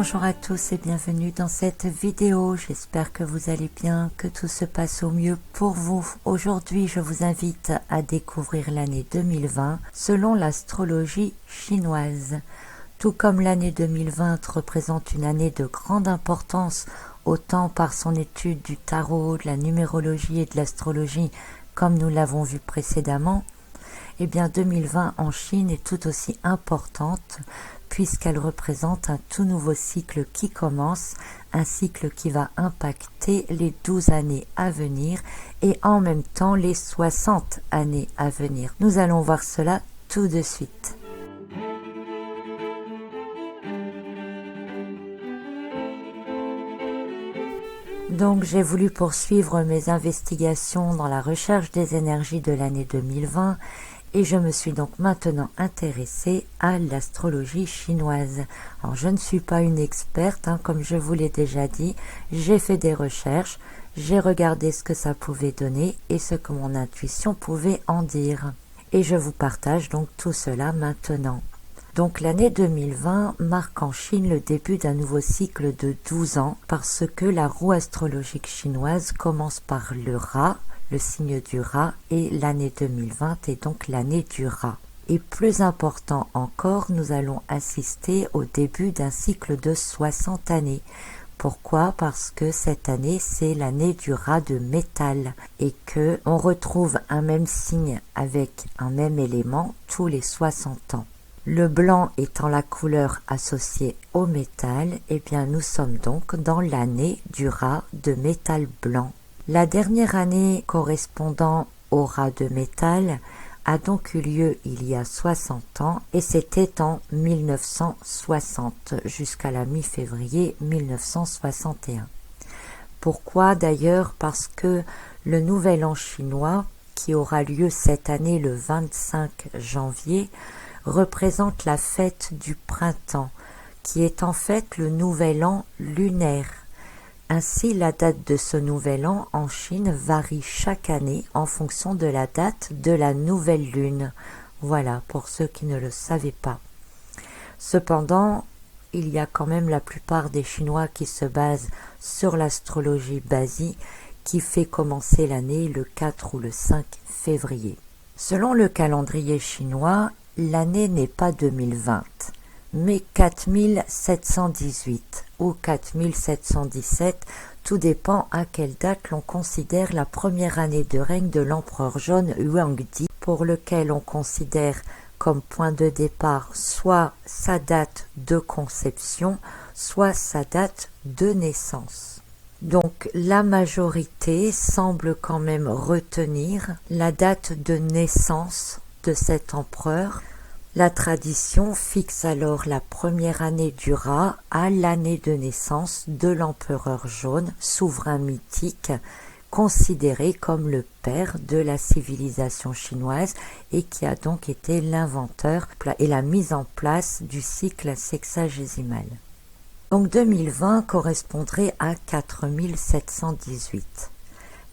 Bonjour à tous et bienvenue dans cette vidéo. J'espère que vous allez bien, que tout se passe au mieux pour vous. Aujourd'hui, je vous invite à découvrir l'année 2020 selon l'astrologie chinoise. Tout comme l'année 2020 représente une année de grande importance, autant par son étude du tarot, de la numérologie et de l'astrologie, comme nous l'avons vu précédemment, eh bien 2020 en Chine est tout aussi importante puisqu'elle représente un tout nouveau cycle qui commence, un cycle qui va impacter les 12 années à venir et en même temps les 60 années à venir. Nous allons voir cela tout de suite. Donc j'ai voulu poursuivre mes investigations dans la recherche des énergies de l'année 2020 et je me suis donc maintenant intéressée à l'astrologie chinoise. Alors je ne suis pas une experte, comme je vous l'ai déjà dit, j'ai fait des recherches, j'ai regardé ce que ça pouvait donner et ce que mon intuition pouvait en dire. Et je vous partage donc tout cela maintenant. Donc l'année 2020 marque en Chine le début d'un nouveau cycle de 12 ans parce que la roue astrologique chinoise commence par le rat, le signe du rat, et l'année 2020 est donc l'année du rat. Et plus important encore, nous allons assister au début d'un cycle de 60 années. Pourquoi? Parce que cette année, c'est l'année du rat de métal et que on retrouve un même signe avec un même élément tous les 60 ans. Le blanc étant la couleur associée au métal, eh bien nous sommes donc dans l'année du rat de métal blanc. La dernière année correspondant au rat de métal a donc eu lieu il y a 60 ans et c'était en 1960 jusqu'à la mi-février 1961. Pourquoi d'ailleurs? Parce que le nouvel an chinois, qui aura lieu cette année le 25 janvier, représente la fête du printemps, qui est en fait le nouvel an lunaire. Ainsi, la date de ce nouvel an en Chine varie chaque année en fonction de la date de la nouvelle lune. Voilà, pour ceux qui ne le savaient pas. Cependant, il y a quand même la plupart des Chinois qui se basent sur l'astrologie Bazi, qui fait commencer l'année le 4 ou le 5 février. Selon le calendrier chinois, l'année n'est pas 2020, mais 4718 ou 4717, tout dépend à quelle date l'on considère la première année de règne de l'empereur jaune Huangdi, pour lequel on considère comme point de départ soit sa date de conception, soit sa date de naissance. Donc la majorité semble quand même retenir la date de naissance de cet empereur. La tradition fixe alors la première année du rat à l'année de naissance de l'empereur jaune, souverain mythique, considéré comme le père de la civilisation chinoise et qui a donc été l'inventeur et la mise en place du cycle sexagésimal. Donc 2020 correspondrait à 4718.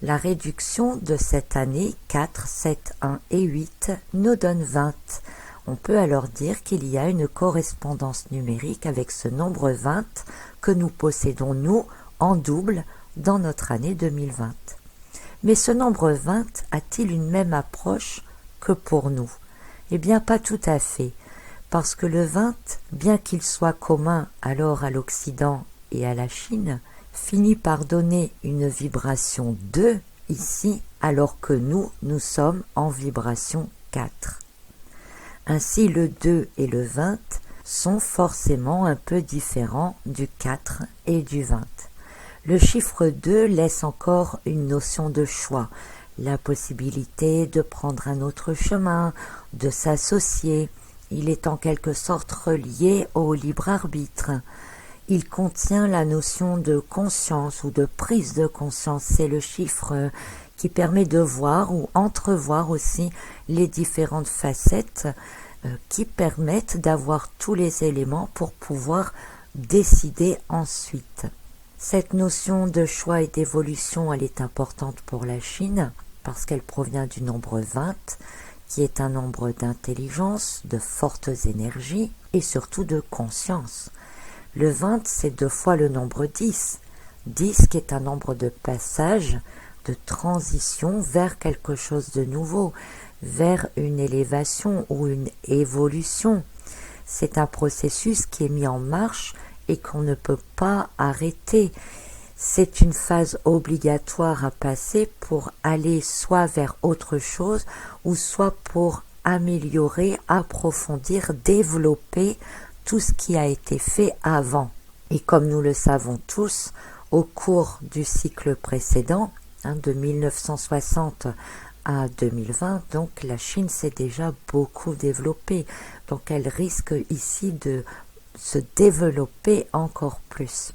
La réduction de cette année, 4, 7, 1 et 8, nous donne 20. On peut alors dire qu'il y a une correspondance numérique avec ce nombre 20 que nous possédons, nous, en double dans notre année 2020. Mais ce nombre 20 a-t-il une même approche que pour nous? Eh bien, pas tout à fait, parce que le 20, bien qu'il soit commun alors à l'Occident et à la Chine, finit par donner une vibration 2 ici, alors que nous sommes en vibration 4. Ainsi, le 2 et le 20 sont forcément un peu différents du 4 et du 20. Le chiffre 2 laisse encore une notion de choix, la possibilité de prendre un autre chemin, de s'associer. Il est en quelque sorte relié au libre arbitre. Il contient la notion de conscience ou de prise de conscience. C'est le chiffre qui permet de voir ou entrevoir aussi les différentes facettes qui permettent d'avoir tous les éléments pour pouvoir décider ensuite. Cette notion de choix et d'évolution, elle est importante pour la Chine parce qu'elle provient du nombre 20, qui est un nombre d'intelligence, de fortes énergies et surtout de conscience. Le 20, c'est 2 fois le nombre 10. 10 qui est un nombre de passage, de transition vers quelque chose de nouveau, vers une élévation ou une évolution. C'est un processus qui est mis en marche et qu'on ne peut pas arrêter. C'est une phase obligatoire à passer pour aller soit vers autre chose ou soit pour améliorer, approfondir, développer tout ce qui a été fait avant. Et comme nous le savons tous, au cours du cycle précédent, de 1960 à 2020, donc la Chine s'est déjà beaucoup développée. Donc elle risque ici de se développer encore plus.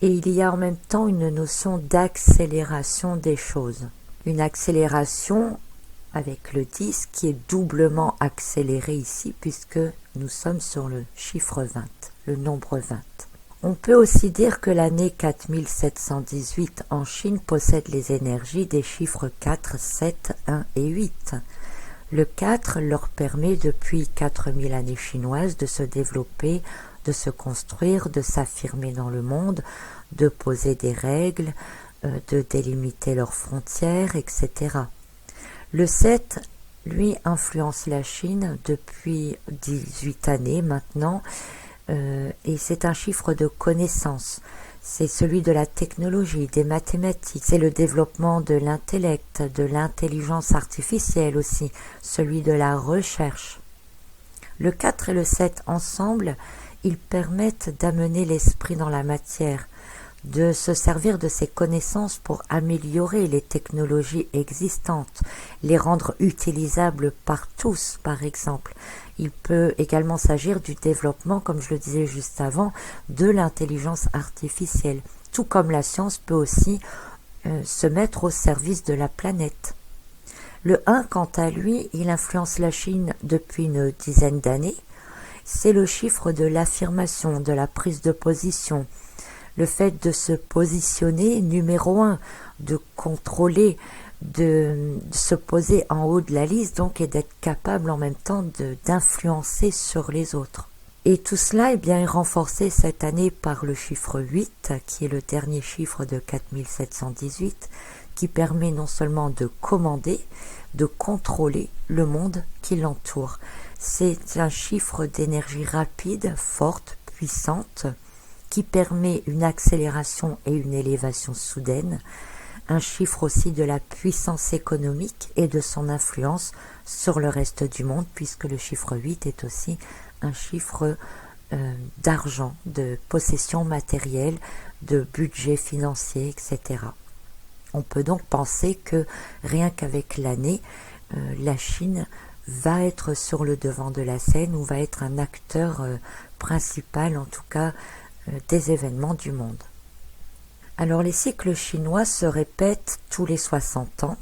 Et il y a en même temps une notion d'accélération des choses. Une accélération avec le 10 qui est doublement accéléré ici puisque nous sommes sur le chiffre 20, le nombre 20. On peut aussi dire que l'année 4718 en Chine possède les énergies des chiffres 4, 7, 1 et 8. Le 4 leur permet depuis 4000 années chinoises de se développer, de se construire, de s'affirmer dans le monde, de poser des règles, de délimiter leurs frontières, etc. Le 7, lui, influence la Chine depuis 18 années maintenant, et c'est un chiffre de connaissance. C'est celui de la technologie, des mathématiques, c'est le développement de l'intellect, de l'intelligence artificielle aussi, celui de la recherche. Le 4 et le 7 ensemble, ils permettent d'amener l'esprit dans la matière, de se servir de ces connaissances pour améliorer les technologies existantes, les rendre utilisables par tous, par exemple. Il peut également s'agir du développement, comme je le disais juste avant, de l'intelligence artificielle, tout comme la science peut aussi se mettre au service de la planète. Le 1, quant à lui, il influence la Chine depuis une dizaine d'années. C'est le chiffre de l'affirmation, de la prise de position, le fait de se positionner numéro 1, de contrôler, de se poser en haut de la liste donc et d'être capable en même temps d'influencer sur les autres. Et tout cela est renforcé cette année par le chiffre 8, qui est le dernier chiffre de 4718, qui permet non seulement de commander, de contrôler le monde qui l'entoure. C'est un chiffre d'énergie rapide, forte, puissante, qui permet une accélération et une élévation soudaine, un chiffre aussi de la puissance économique et de son influence sur le reste du monde, puisque le chiffre 8 est aussi un chiffre d'argent, de possession matérielle, de budget financier, etc. On peut donc penser que rien qu'avec l'année, la Chine va être sur le devant de la scène ou va être un acteur principal, en tout cas, des événements du monde. Alors les cycles chinois se répètent tous les 60 ans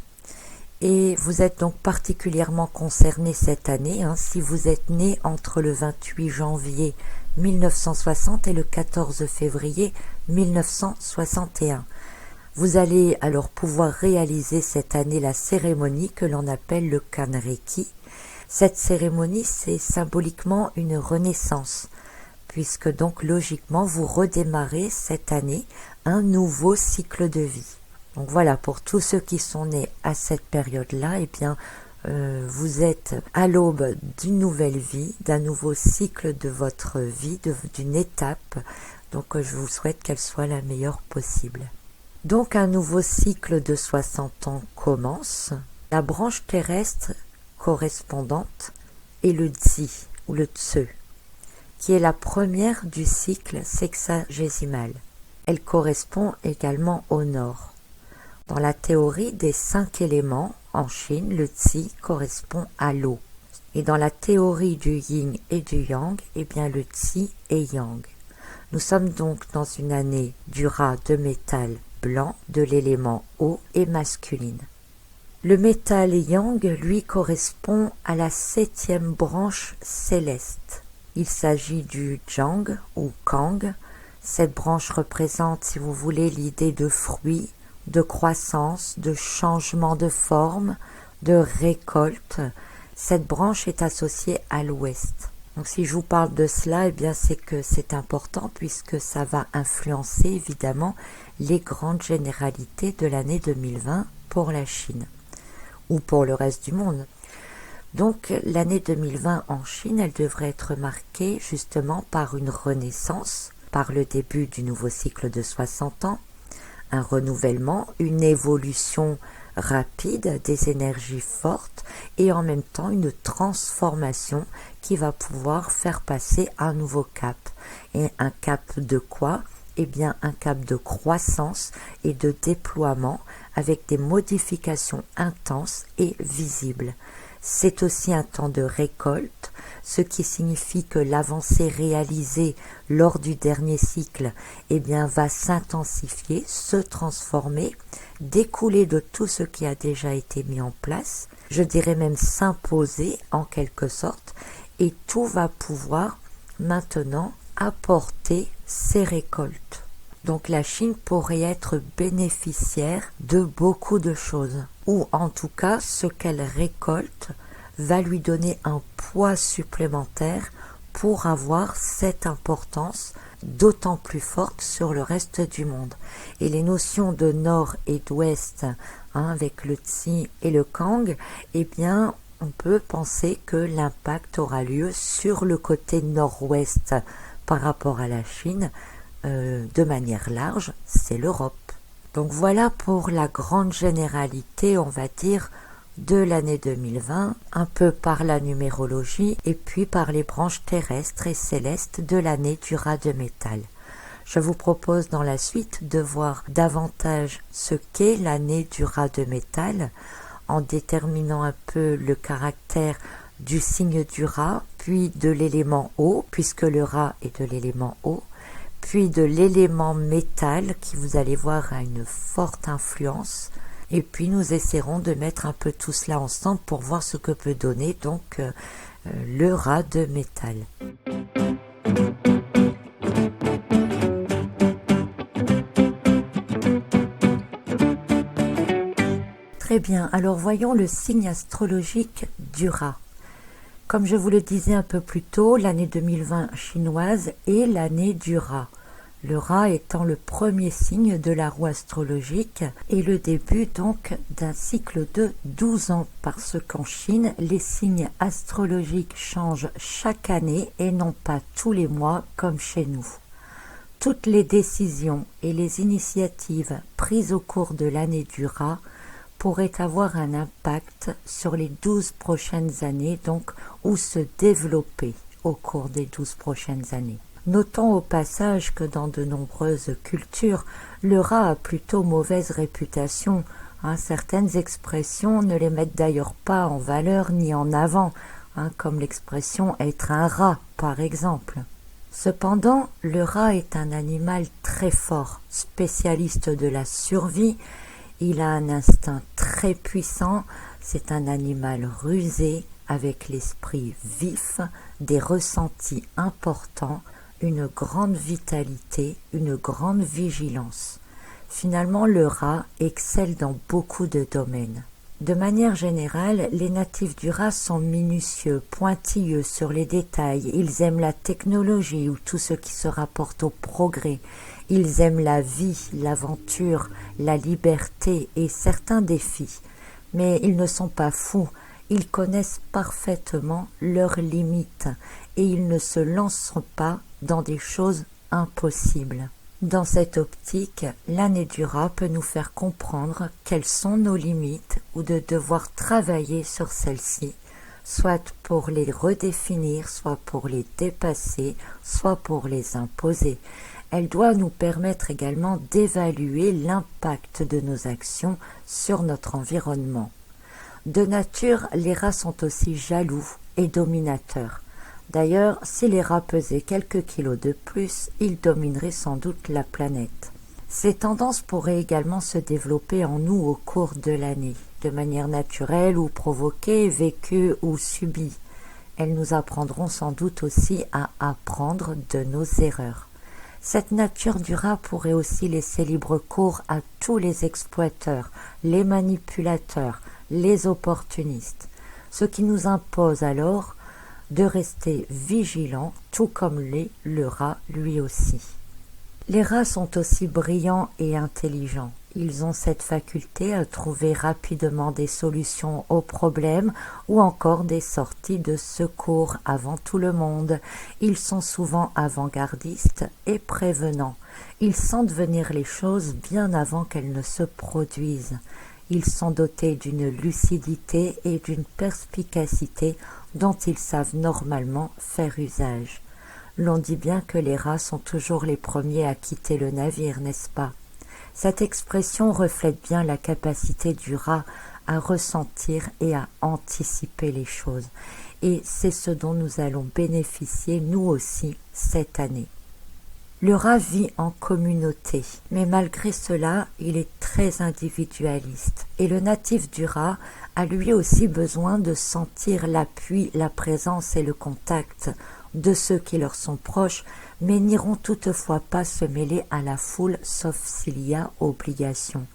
et vous êtes donc particulièrement concerné cette année si vous êtes né entre le 28 janvier 1960 et le 14 février 1961. Vous allez alors pouvoir réaliser cette année la cérémonie que l'on appelle le Kanreki. Cette cérémonie, c'est symboliquement une renaissance, puisque donc logiquement vous redémarrez cette année un nouveau cycle de vie. Donc voilà, pour tous ceux qui sont nés à cette période-là, vous êtes à l'aube d'une nouvelle vie, d'un nouveau cycle de votre vie, d'une étape. Donc je vous souhaite qu'elle soit la meilleure possible. Donc un nouveau cycle de 60 ans commence. La branche terrestre correspondante est le Tzi ou le Tse, qui est la première du cycle sexagésimal. Elle correspond également au nord. Dans la théorie des 5 éléments, en Chine, le Tzi correspond à l'eau. Et dans la théorie du yin et du yang, le Tzi est yang. Nous sommes donc dans une année du rat de métal blanc, de l'élément eau et masculine. Le métal yang, lui, correspond à la 7e branche céleste. Il s'agit du Jiang ou Kang. Cette branche représente, si vous voulez, l'idée de fruit, de croissance, de changement de forme, de récolte. Cette branche est associée à l'ouest. Donc si je vous parle de cela, eh bien c'est que c'est important puisque ça va influencer évidemment les grandes généralités de l'année 2020 pour la Chine ou pour le reste du monde. Donc l'année 2020 en Chine, elle devrait être marquée justement par une renaissance, par le début du nouveau cycle de 60 ans, un renouvellement, une évolution rapide des énergies fortes et en même temps une transformation qui va pouvoir faire passer un nouveau cap. Et un cap de quoi? Eh bien un cap de croissance et de déploiement avec des modifications intenses et visibles. C'est aussi un temps de récolte, ce qui signifie que l'avancée réalisée lors du dernier cycle eh bien, va s'intensifier, se transformer, découler de tout ce qui a déjà été mis en place, je dirais même s'imposer en quelque sorte, et tout va pouvoir maintenant apporter ses récoltes. Donc la Chine pourrait être bénéficiaire de beaucoup de choses, ou en tout cas ce qu'elle récolte va lui donner un poids supplémentaire pour avoir cette importance d'autant plus forte sur le reste du monde. Et les notions de nord et d'ouest, avec le Tsi et le Kang, eh bien on peut penser que l'impact aura lieu sur le côté nord-ouest par rapport à la Chine. De manière large, c'est l'Europe. Donc voilà pour la grande généralité, on va dire, de l'année 2020, un peu par la numérologie et puis par les branches terrestres et célestes de l'année du rat de métal. Je vous propose dans la suite de voir davantage ce qu'est l'année du rat de métal en déterminant un peu le caractère du signe du rat, puis de l'élément eau, puisque le rat est de l'élément eau, puis de l'élément métal qui, vous allez voir, a une forte influence. Et puis nous essaierons de mettre un peu tout cela ensemble pour voir ce que peut donner donc le rat de métal. Très bien, alors voyons le signe astrologique du rat. Comme je vous le disais un peu plus tôt, l'année 2020 chinoise est l'année du rat. Le rat étant le premier signe de la roue astrologique et le début donc d'un cycle de 12 ans parce qu'en Chine, les signes astrologiques changent chaque année et non pas tous les mois comme chez nous. Toutes les décisions et les initiatives prises au cours de l'année du rat pourrait avoir un impact sur les 12 prochaines années, donc, ou se développer au cours des 12 prochaines années. Notons au passage que dans de nombreuses cultures, le rat a plutôt mauvaise réputation. Certaines expressions ne les mettent d'ailleurs pas en valeur ni en avant, comme l'expression être un rat, par exemple. Cependant, le rat est un animal très fort, spécialiste de la survie. Il a un instinct très puissant, c'est un animal rusé, avec l'esprit vif, des ressentis importants, une grande vitalité, une grande vigilance. Finalement, le rat excelle dans beaucoup de domaines. De manière générale, les natifs du rat sont minutieux, pointilleux sur les détails. Ils aiment la technologie ou tout ce qui se rapporte au progrès. Ils aiment la vie, l'aventure, la liberté et certains défis. Mais ils ne sont pas fous. Ils connaissent parfaitement leurs limites et ils ne se lanceront pas dans des choses impossibles. Dans cette optique, l'année du rat peut nous faire comprendre quelles sont nos limites ou de devoir travailler sur celles-ci, soit pour les redéfinir, soit pour les dépasser, soit pour les imposer. Elle doit nous permettre également d'évaluer l'impact de nos actions sur notre environnement. De nature, les rats sont aussi jaloux et dominateurs. D'ailleurs, si les rats pesaient quelques kilos de plus, ils domineraient sans doute la planète. Ces tendances pourraient également se développer en nous au cours de l'année, de manière naturelle ou provoquée, vécue ou subie. Elles nous apprendront sans doute aussi à apprendre de nos erreurs. Cette nature du rat pourrait aussi laisser libre cours à tous les exploiteurs, les manipulateurs, les opportunistes, ce qui nous impose alors de rester vigilant, tout comme l'est le rat lui aussi. Les rats sont aussi brillants et intelligents. Ils ont cette faculté à trouver rapidement des solutions aux problèmes ou encore des sorties de secours avant tout le monde. Ils sont souvent avant-gardistes et prévenants. Ils sentent venir les choses bien avant qu'elles ne se produisent. Ils sont dotés d'une lucidité et d'une perspicacité dont ils savent normalement faire usage. L'on dit bien que les rats sont toujours les premiers à quitter le navire, n'est-ce pas? Cette expression reflète bien la capacité du rat à ressentir et à anticiper les choses. Et c'est ce dont nous allons bénéficier, nous aussi, cette année. Le rat vit en communauté, mais malgré cela, il est très individualiste. Et le natif du rat a lui aussi besoin de sentir l'appui, la présence et le contact de ceux qui leur sont proches, mais n'iront toutefois pas se mêler à la foule, sauf s'il y a obligation.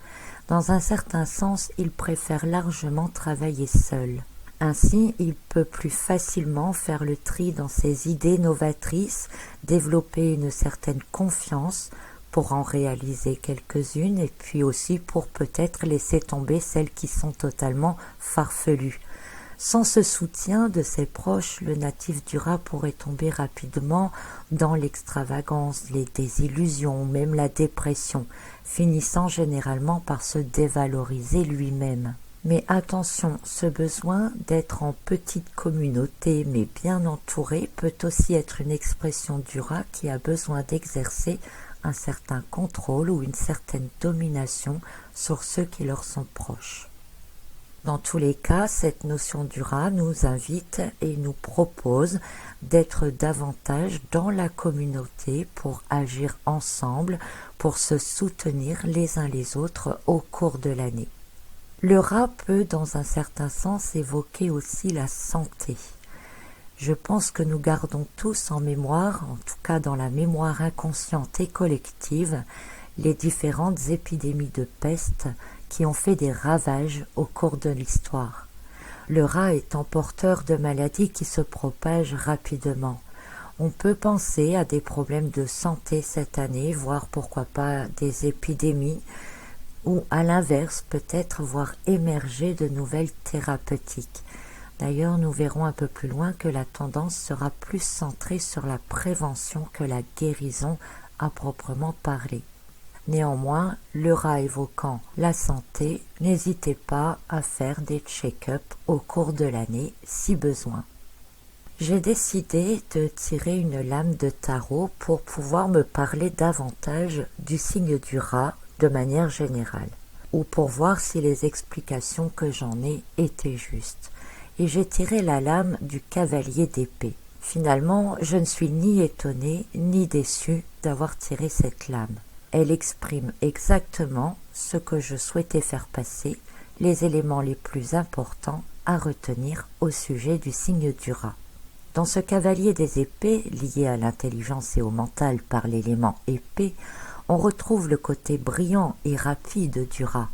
Dans un certain sens, il préfère largement travailler seul. Ainsi, il peut plus facilement faire le tri dans ses idées novatrices, développer une certaine confiance pour en réaliser quelques-unes et puis aussi pour peut-être laisser tomber celles qui sont totalement farfelues. Sans ce soutien de ses proches, le natif du rat pourrait tomber rapidement dans l'extravagance, les désillusions, même la dépression, finissant généralement par se dévaloriser lui-même. Mais attention, ce besoin d'être en petite communauté mais bien entouré peut aussi être une expression du rat qui a besoin d'exercer un certain contrôle ou une certaine domination sur ceux qui leur sont proches. Dans tous les cas, cette notion du rat nous invite et nous propose d'être davantage dans la communauté pour agir ensemble, pour se soutenir les uns les autres au cours de l'année. Le rat peut, dans un certain sens, évoquer aussi la santé. Je pense que nous gardons tous en mémoire, en tout cas dans la mémoire inconsciente et collective, les différentes épidémies de peste qui ont fait des ravages au cours de l'histoire. Le rat étant porteur de maladies qui se propagent rapidement. On peut penser à des problèmes de santé cette année, voire pourquoi pas des épidémies, ou à l'inverse peut-être voir émerger de nouvelles thérapeutiques. D'ailleurs, nous verrons un peu plus loin que la tendance sera plus centrée sur la prévention que la guérison à proprement parler. Néanmoins, le rat évoquant la santé, n'hésitez pas à faire des check-up au cours de l'année si besoin. J'ai décidé de tirer une lame de tarot pour pouvoir me parler davantage du signe du rat de manière générale, ou pour voir si les explications que j'en ai étaient justes. Et j'ai tiré la lame du cavalier d'épée. Finalement, je ne suis ni étonnée ni déçue d'avoir tiré cette lame. Elle exprime exactement ce que je souhaitais faire passer, les éléments les plus importants à retenir au sujet du signe du rat. Dans ce cavalier des épées, lié à l'intelligence et au mental par l'élément épée, on retrouve le côté brillant et rapide du rat.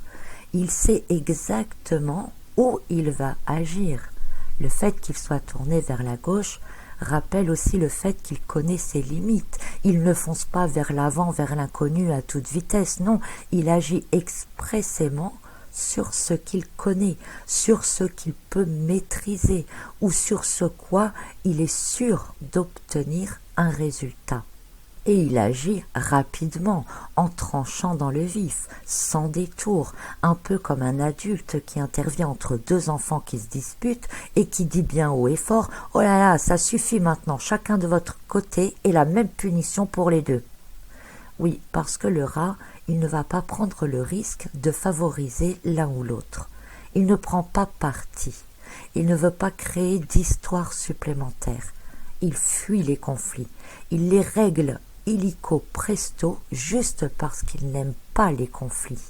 Il sait exactement où il va agir. Le fait qu'il soit tourné vers la gauche rappelle aussi le fait qu'il connaît ses limites. Il ne fonce pas vers l'avant, vers l'inconnu à toute vitesse, non, il agit expressément sur ce qu'il connaît, sur ce qu'il peut maîtriser, ou sur ce quoi il est sûr d'obtenir un résultat. Et il agit rapidement, en tranchant dans le vif, sans détour, un peu comme un adulte qui intervient entre deux enfants qui se disputent et qui dit bien haut et fort « Oh là là, ça suffit maintenant, chacun de votre côté et la même punition pour les deux ». Oui, parce que le rat, il ne va pas prendre le risque de favoriser l'un ou l'autre. Il ne prend pas parti. Il ne veut pas créer d'histoires supplémentaires. Il fuit les conflits. Il les règle illico presto juste parce qu'il n'aime pas les conflits.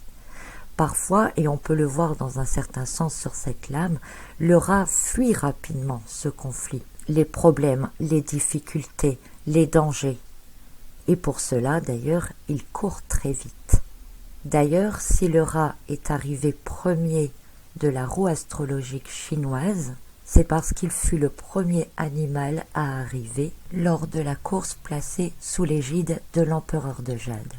Parfois, et on peut le voir dans un certain sens sur cette lame, le rat fuit rapidement ce conflit, les problèmes, les difficultés, les dangers. Et pour cela, d'ailleurs, il court très vite. D'ailleurs, si le rat est arrivé premier de la roue astrologique chinoise, C'est parce qu'il fut le premier animal à arriver lors de la course placée sous l'égide de l'empereur de Jade.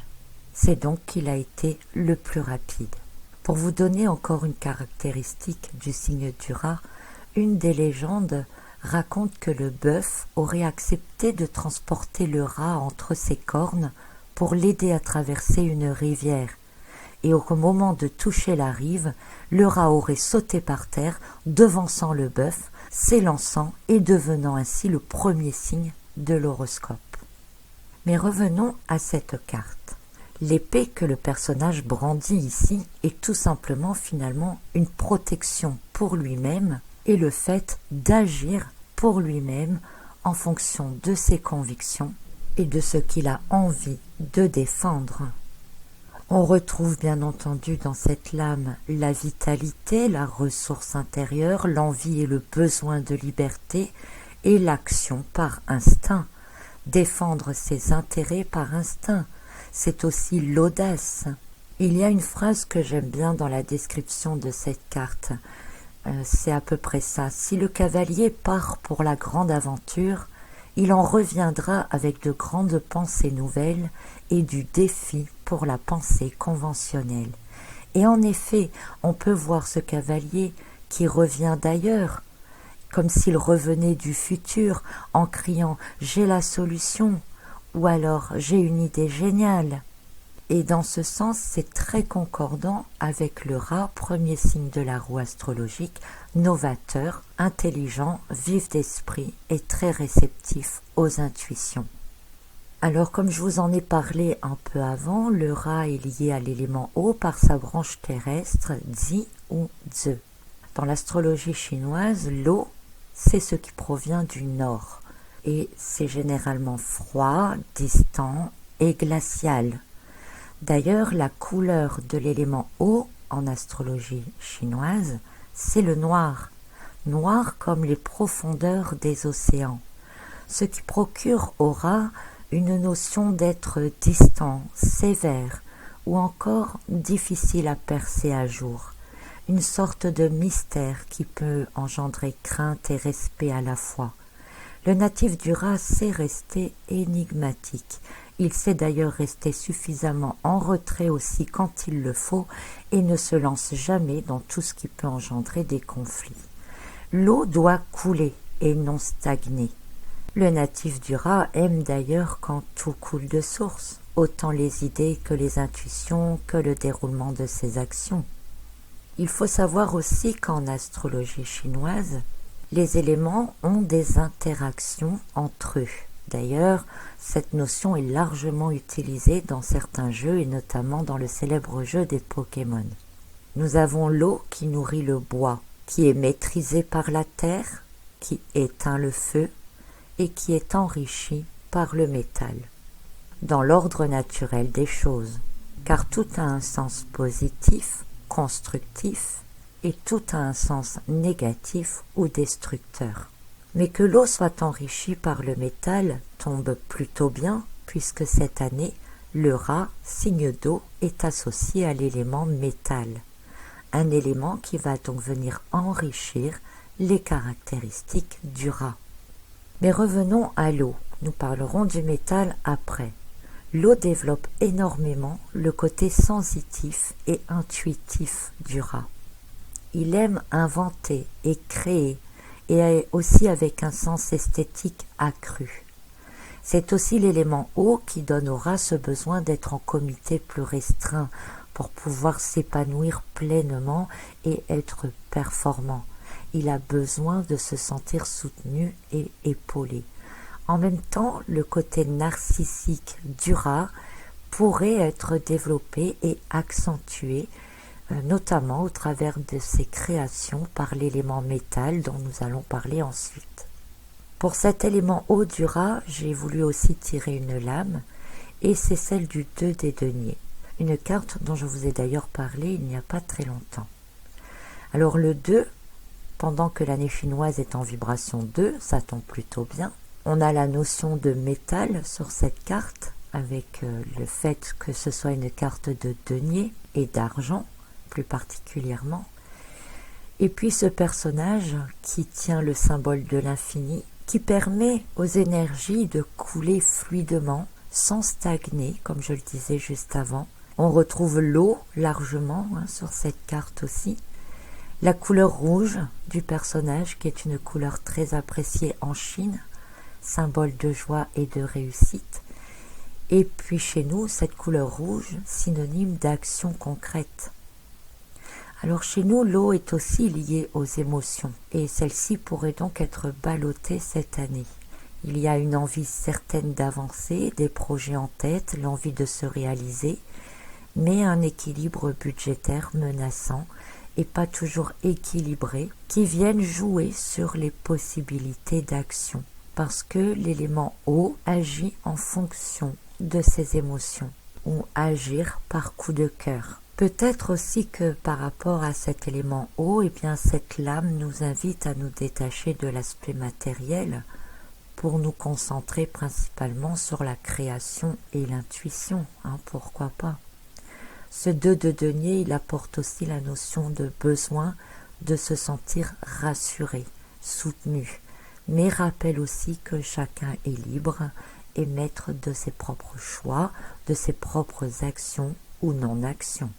C'est donc qu'il a été le plus rapide. Pour vous donner encore une caractéristique du signe du rat, une des légendes raconte que le bœuf aurait accepté de transporter le rat entre ses cornes pour l'aider à traverser une rivière, et au moment de toucher la rive, le rat aurait sauté par terre, devançant le bœuf, s'élançant et devenant ainsi le premier signe de l'horoscope. Mais revenons à cette carte. L'épée que le personnage brandit ici est tout simplement finalement une protection pour lui-même et le fait d'agir pour lui-même en fonction de ses convictions et de ce qu'il a envie de défendre. On retrouve bien entendu dans cette lame la vitalité, la ressource intérieure, l'envie et le besoin de liberté et l'action par instinct. Défendre ses intérêts par instinct, c'est aussi l'audace. Il y a une phrase que j'aime bien dans la description de cette carte. C'est à peu près ça. Si le cavalier part pour la grande aventure, il en reviendra avec de grandes pensées nouvelles et du défi pour la pensée conventionnelle. Et en effet, on peut voir ce cavalier qui revient d'ailleurs, comme s'il revenait du futur en criant « j'ai la solution » ou alors « j'ai une idée géniale ». Et dans ce sens, c'est très concordant avec le rat, premier signe de la roue astrologique, novateur, intelligent, vif d'esprit et très réceptif aux intuitions. Alors, comme je vous en ai parlé un peu avant, le rat est lié à l'élément eau par sa branche terrestre, Zi ou Zi. Dans l'astrologie chinoise, l'eau, c'est ce qui provient du nord, et c'est généralement froid, distant et glacial. D'ailleurs, la couleur de l'élément eau en astrologie chinoise, c'est le noir. Noir comme les profondeurs des océans, ce qui procure au rat une notion d'être distant, sévère ou encore difficile à percer à jour, une sorte de mystère qui peut engendrer crainte et respect à la fois. Le natif du rat sait rester énigmatique. Il sait d'ailleurs rester suffisamment en retrait aussi quand il le faut et ne se lance jamais dans tout ce qui peut engendrer des conflits. L'eau doit couler et non stagner. Le natif du rat aime d'ailleurs quand tout coule de source, autant les idées que les intuitions que le déroulement de ses actions. Il faut savoir aussi qu'en astrologie chinoise, les éléments ont des interactions entre eux. D'ailleurs, cette notion est largement utilisée dans certains jeux et notamment dans le célèbre jeu des Pokémon. Nous avons l'eau qui nourrit le bois, qui est maîtrisée par la terre, qui éteint le feu et qui est enrichi par le métal. Dans l'ordre naturel des choses, car tout a un sens positif, constructif, et tout a un sens négatif ou destructeur. Mais que l'eau soit enrichie par le métal tombe plutôt bien, puisque cette année, le rat, signe d'eau, est associé à l'élément métal. Un élément qui va donc venir enrichir les caractéristiques du rat. Mais revenons à l'eau, nous parlerons du métal après. L'eau développe énormément le côté sensitif et intuitif du rat. Il aime inventer et créer, et aussi avec un sens esthétique accru. C'est aussi l'élément eau qui donne au rat ce besoin d'être en comité plus restreint pour pouvoir s'épanouir pleinement et être performant. Il a besoin de se sentir soutenu et épaulé. En même temps, le côté narcissique du rat pourrait être développé et accentué, notamment au travers de ses créations par l'élément métal dont nous allons parler ensuite. Pour cet élément eau du rat, j'ai voulu aussi tirer une lame, et c'est celle du 2 des deniers, une carte dont je vous ai d'ailleurs parlé il n'y a pas très longtemps. Alors le 2, pendant que l'année chinoise est en vibration 2, ça tombe plutôt bien. On a la notion de métal sur cette carte, avec le fait que ce soit une carte de denier et d'argent, plus particulièrement. Et puis ce personnage qui tient le symbole de l'infini, qui permet aux énergies de couler fluidement, sans stagner, comme je le disais juste avant. On retrouve l'eau largement sur cette carte aussi. La couleur rouge du personnage, qui est une couleur très appréciée en Chine, symbole de joie et de réussite. Et puis chez nous, cette couleur rouge, synonyme d'action concrète. Alors chez nous, l'eau est aussi liée aux émotions, et celle-ci pourrait donc être ballottée cette année. Il y a une envie certaine d'avancer, des projets en tête, l'envie de se réaliser, mais un équilibre budgétaire menaçant et pas toujours équilibré, qui viennent jouer sur les possibilités d'action, parce que l'élément eau agit en fonction de ses émotions, ou agir par coup de cœur. Peut-être aussi que par rapport à cet élément eau, cette lame nous invite à nous détacher de l'aspect matériel pour nous concentrer principalement sur la création et l'intuition, pourquoi pas. Ce 2 de denier, il apporte aussi la notion de besoin de se sentir rassuré, soutenu, mais rappelle aussi que chacun est libre et maître de ses propres choix, de ses propres actions ou non-actions.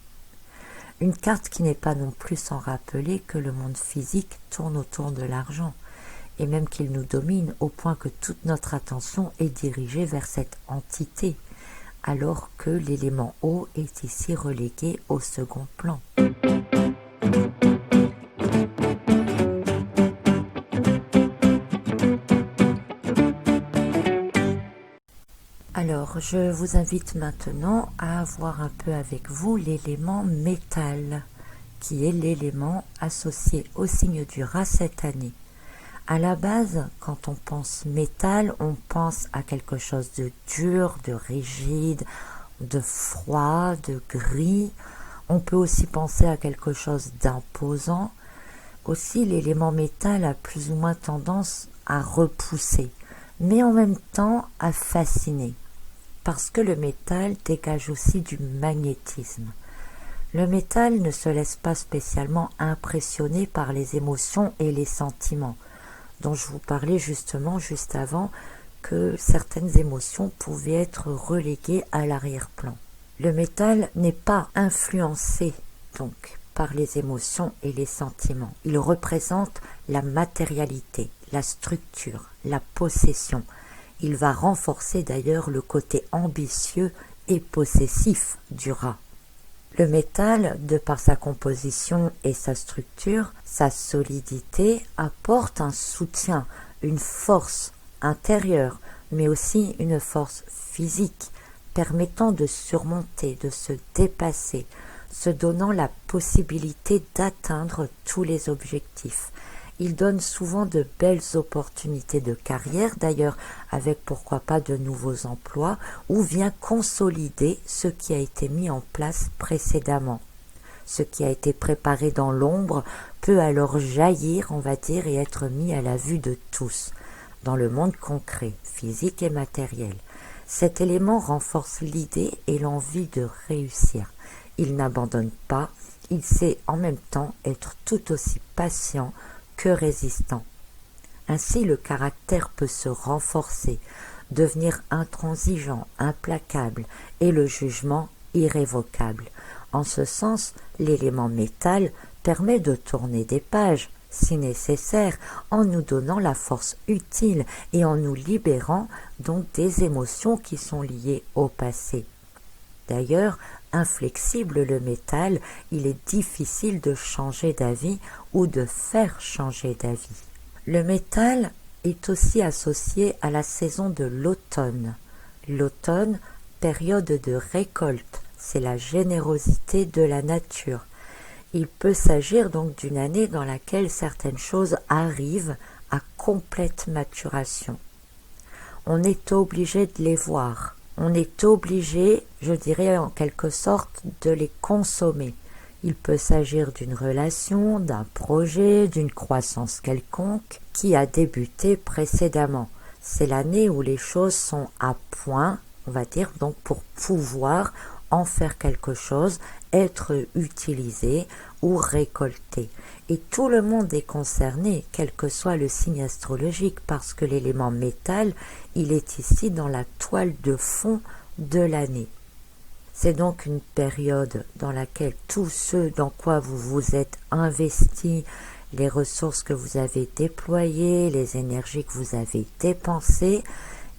Une carte qui n'est pas non plus sans rappeler que le monde physique tourne autour de l'argent, et même qu'il nous domine au point que toute notre attention est dirigée vers cette entité, alors que l'élément eau est ici relégué au second plan. Alors, je vous invite maintenant à voir un peu avec vous l'élément métal, qui est l'élément associé au signe du rat cette année. À la base, quand on pense métal, on pense à quelque chose de dur, de rigide, de froid, de gris. On peut aussi penser à quelque chose d'imposant. Aussi, l'élément métal a plus ou moins tendance à repousser, mais en même temps à fasciner, parce que le métal dégage aussi du magnétisme. Le métal ne se laisse pas spécialement impressionner par les émotions et les sentiments, dont je vous parlais justement juste avant, que certaines émotions pouvaient être reléguées à l'arrière-plan. Le métal n'est pas influencé donc par les émotions et les sentiments. Il représente la matérialité, la structure, la possession. Il va renforcer d'ailleurs le côté ambitieux et possessif du rat. Le métal, de par sa composition et sa structure, sa solidité, apporte un soutien, une force intérieure, mais aussi une force physique, permettant de surmonter, de se dépasser, se donnant la possibilité d'atteindre tous les objectifs. Il donne souvent de belles opportunités de carrière, d'ailleurs avec pourquoi pas de nouveaux emplois, ou vient consolider ce qui a été mis en place précédemment. Ce qui a été préparé dans l'ombre peut alors jaillir, on va dire, et être mis à la vue de tous, dans le monde concret, physique et matériel. Cet élément renforce l'idée et l'envie de réussir. Il n'abandonne pas, il sait en même temps être tout aussi patient que résistant. Ainsi, le caractère peut se renforcer, devenir intransigeant, implacable, et le jugement irrévocable. En ce sens, l'élément métal permet de tourner des pages, si nécessaire, en nous donnant la force utile et en nous libérant donc des émotions qui sont liées au passé. D'ailleurs, inflexible le métal, il est difficile de changer d'avis ou de faire changer d'avis. Le métal est aussi associé à la saison de l'automne. L'automne, période de récolte, c'est la générosité de la nature. Il peut s'agir donc d'une année dans laquelle certaines choses arrivent à complète maturation. On est obligé de les voir. On est obligé, je dirais en quelque sorte, de les consommer. Il peut s'agir d'une relation, d'un projet, d'une croissance quelconque qui a débuté précédemment. C'est l'année où les choses sont à point, on va dire, donc pour pouvoir en faire quelque chose, être utilisé ou récolté. Et tout le monde est concerné, quel que soit le signe astrologique, parce que l'élément métal, il est ici dans la toile de fond de l'année. C'est donc une période dans laquelle tout ce dans quoi vous vous êtes investi, les ressources que vous avez déployées, les énergies que vous avez dépensées,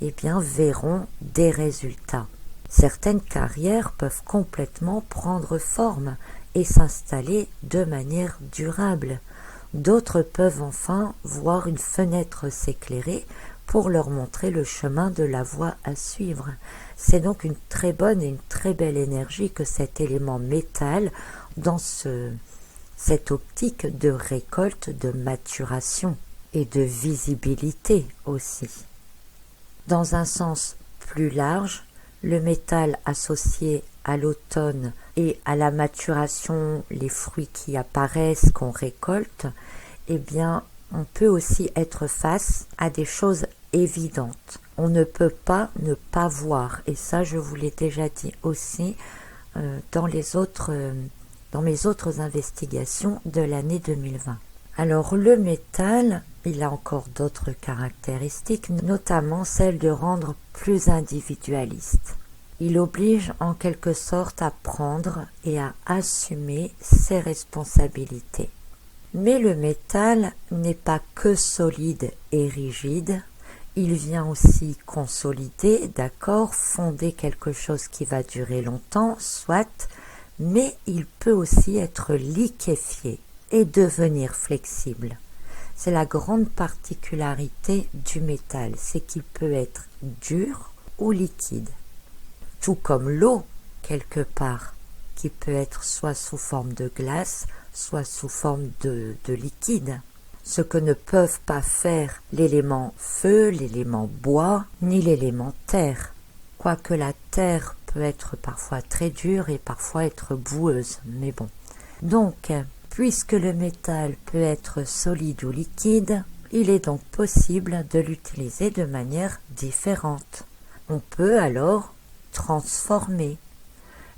eh bien, verront des résultats. Certaines carrières peuvent complètement prendre forme et s'installer de manière durable. D'autres peuvent enfin voir une fenêtre s'éclairer pour leur montrer le chemin de la voie à suivre. C'est donc une très bonne et une très belle énergie que cet élément métal dans cette optique de récolte, de maturation et de visibilité aussi. Dans un sens plus large, le métal associé à l'automne et à la maturation, les fruits qui apparaissent, qu'on récolte, eh bien, on peut aussi être face à des choses évidentes. On ne peut pas ne pas voir, et ça je vous l'ai déjà dit aussi dans mes autres investigations de l'année 2020. Alors le métal, il a encore d'autres caractéristiques, notamment celle de rendre plus individualiste. Il oblige en quelque sorte à prendre et à assumer ses responsabilités. Mais le métal n'est pas que solide et rigide, il vient aussi consolider, d'accord, fonder quelque chose qui va durer longtemps, soit, mais il peut aussi être liquéfié et devenir flexible. C'est la grande particularité du métal, c'est qu'il peut être dur ou liquide. Tout comme l'eau, quelque part, qui peut être soit sous forme de glace, soit sous forme de liquide. Ce que ne peuvent pas faire l'élément feu, l'élément bois, ni l'élément terre. Quoique la terre peut être parfois très dure et parfois être boueuse, mais bon. Donc, puisque le métal peut être solide ou liquide, il est donc possible de l'utiliser de manière différente. On peut alors transformer.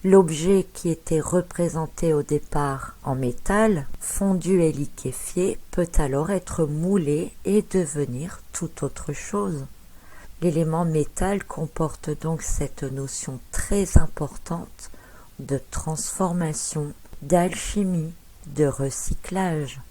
L'objet qui était représenté au départ en métal, fondu et liquéfié, peut alors être moulé et devenir tout autre chose. L'élément métal comporte donc cette notion très importante de transformation, d'alchimie, de recyclage.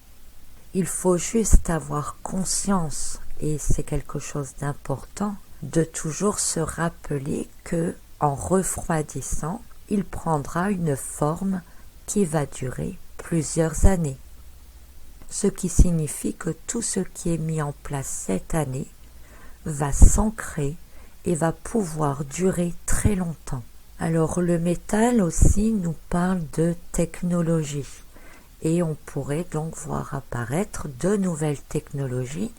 Il faut juste avoir conscience, et c'est quelque chose d'important, de toujours se rappeler que, en refroidissant, il prendra une forme qui va durer plusieurs années. Ce qui signifie que tout ce qui est mis en place cette année va s'ancrer et va pouvoir durer très longtemps. Alors le métal aussi nous parle de technologie et on pourrait donc voir apparaître de nouvelles technologies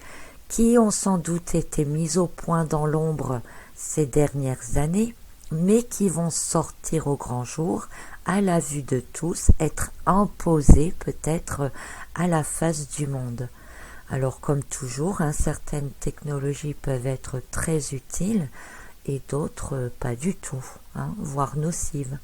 qui ont sans doute été mises au point dans l'ombre ces dernières années, mais qui vont sortir au grand jour, à la vue de tous, être imposées peut-être à la face du monde. Alors comme toujours, certaines technologies peuvent être très utiles et d'autres pas du tout, voire nocives.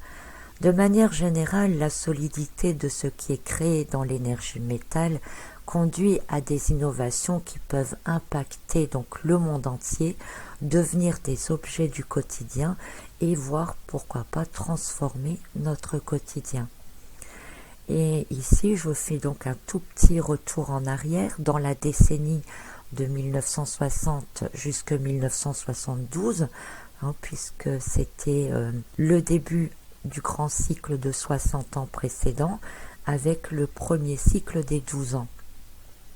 De manière générale, la solidité de ce qui est créé dans l'énergie métal conduit à des innovations qui peuvent impacter donc le monde entier, devenir des objets du quotidien et voire pourquoi pas transformer notre quotidien. Et ici je fais donc un tout petit retour en arrière dans la décennie de 1960 jusqu'à 1972, puisque c'était le début du grand cycle de 60 ans précédent avec le premier cycle des 12 ans.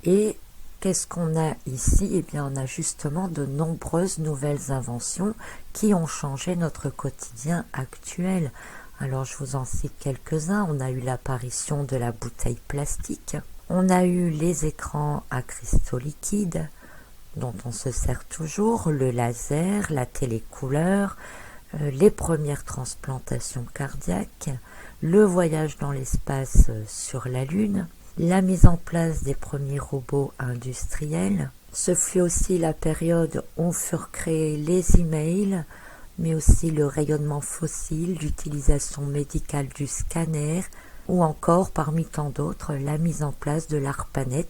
Et qu'est-ce qu'on a ici? Eh bien, on a justement de nombreuses nouvelles inventions qui ont changé notre quotidien actuel. Alors, je vous en cite quelques-uns. On a eu l'apparition de la bouteille plastique. On a eu les écrans à cristaux liquides, dont on se sert toujours, le laser, la télécouleur, les premières transplantations cardiaques, le voyage dans l'espace sur la Lune, la mise en place des premiers robots industriels. Ce fut aussi la période où furent créés les emails, mais aussi le rayonnement fossile, l'utilisation médicale du scanner, ou encore, parmi tant d'autres, la mise en place de l'ARPANET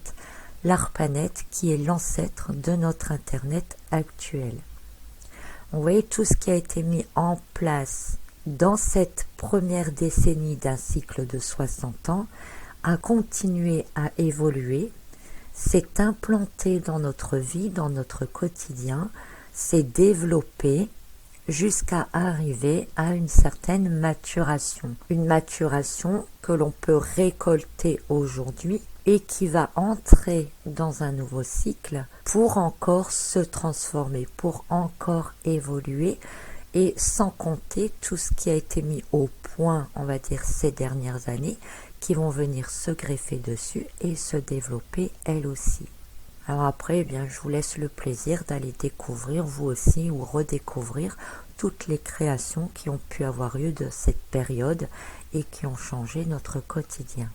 qui est l'ancêtre de notre Internet actuel. Vous voyez tout ce qui a été mis en place dans cette première décennie d'un cycle de 60 ans a continué à évoluer, s'est implanté dans notre vie, dans notre quotidien, s'est développé jusqu'à arriver à une certaine maturation. Une maturation que l'on peut récolter aujourd'hui et qui va entrer dans un nouveau cycle pour encore se transformer, pour encore évoluer, et sans compter tout ce qui a été mis au point, on va dire, ces dernières années, qui vont venir se greffer dessus et se développer elles aussi. Alors après, eh bien, je vous laisse le plaisir d'aller découvrir vous aussi ou redécouvrir toutes les créations qui ont pu avoir lieu de cette période et qui ont changé notre quotidien.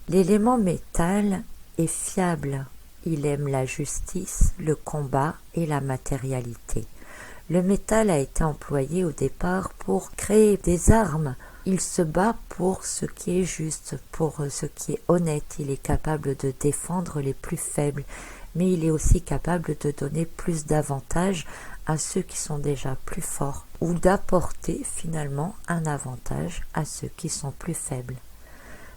L'élément métal est fiable. Il aime la justice, le combat et la matérialité. Le métal a été employé au départ pour créer des armes. Il se bat pour ce qui est juste, pour ce qui est honnête. Il est capable de défendre les plus faibles, mais il est aussi capable de donner plus d'avantages à ceux qui sont déjà plus forts, ou d'apporter finalement un avantage à ceux qui sont plus faibles.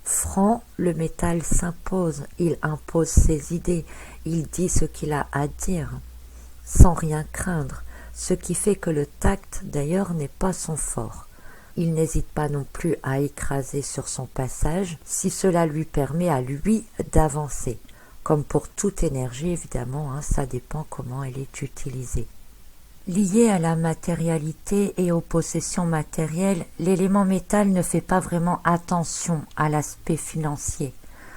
Franc, le métal s'impose, il impose ses idées, il dit ce qu'il a à dire, sans rien craindre, ce qui fait que le tact d'ailleurs n'est pas son fort. Il n'hésite pas non plus à écraser sur son passage si cela lui permet à lui d'avancer. Comme pour toute énergie évidemment, ça dépend comment elle est utilisée. Lié à la matérialité et aux possessions matérielles, l'élément métal ne fait pas vraiment attention à l'aspect financier,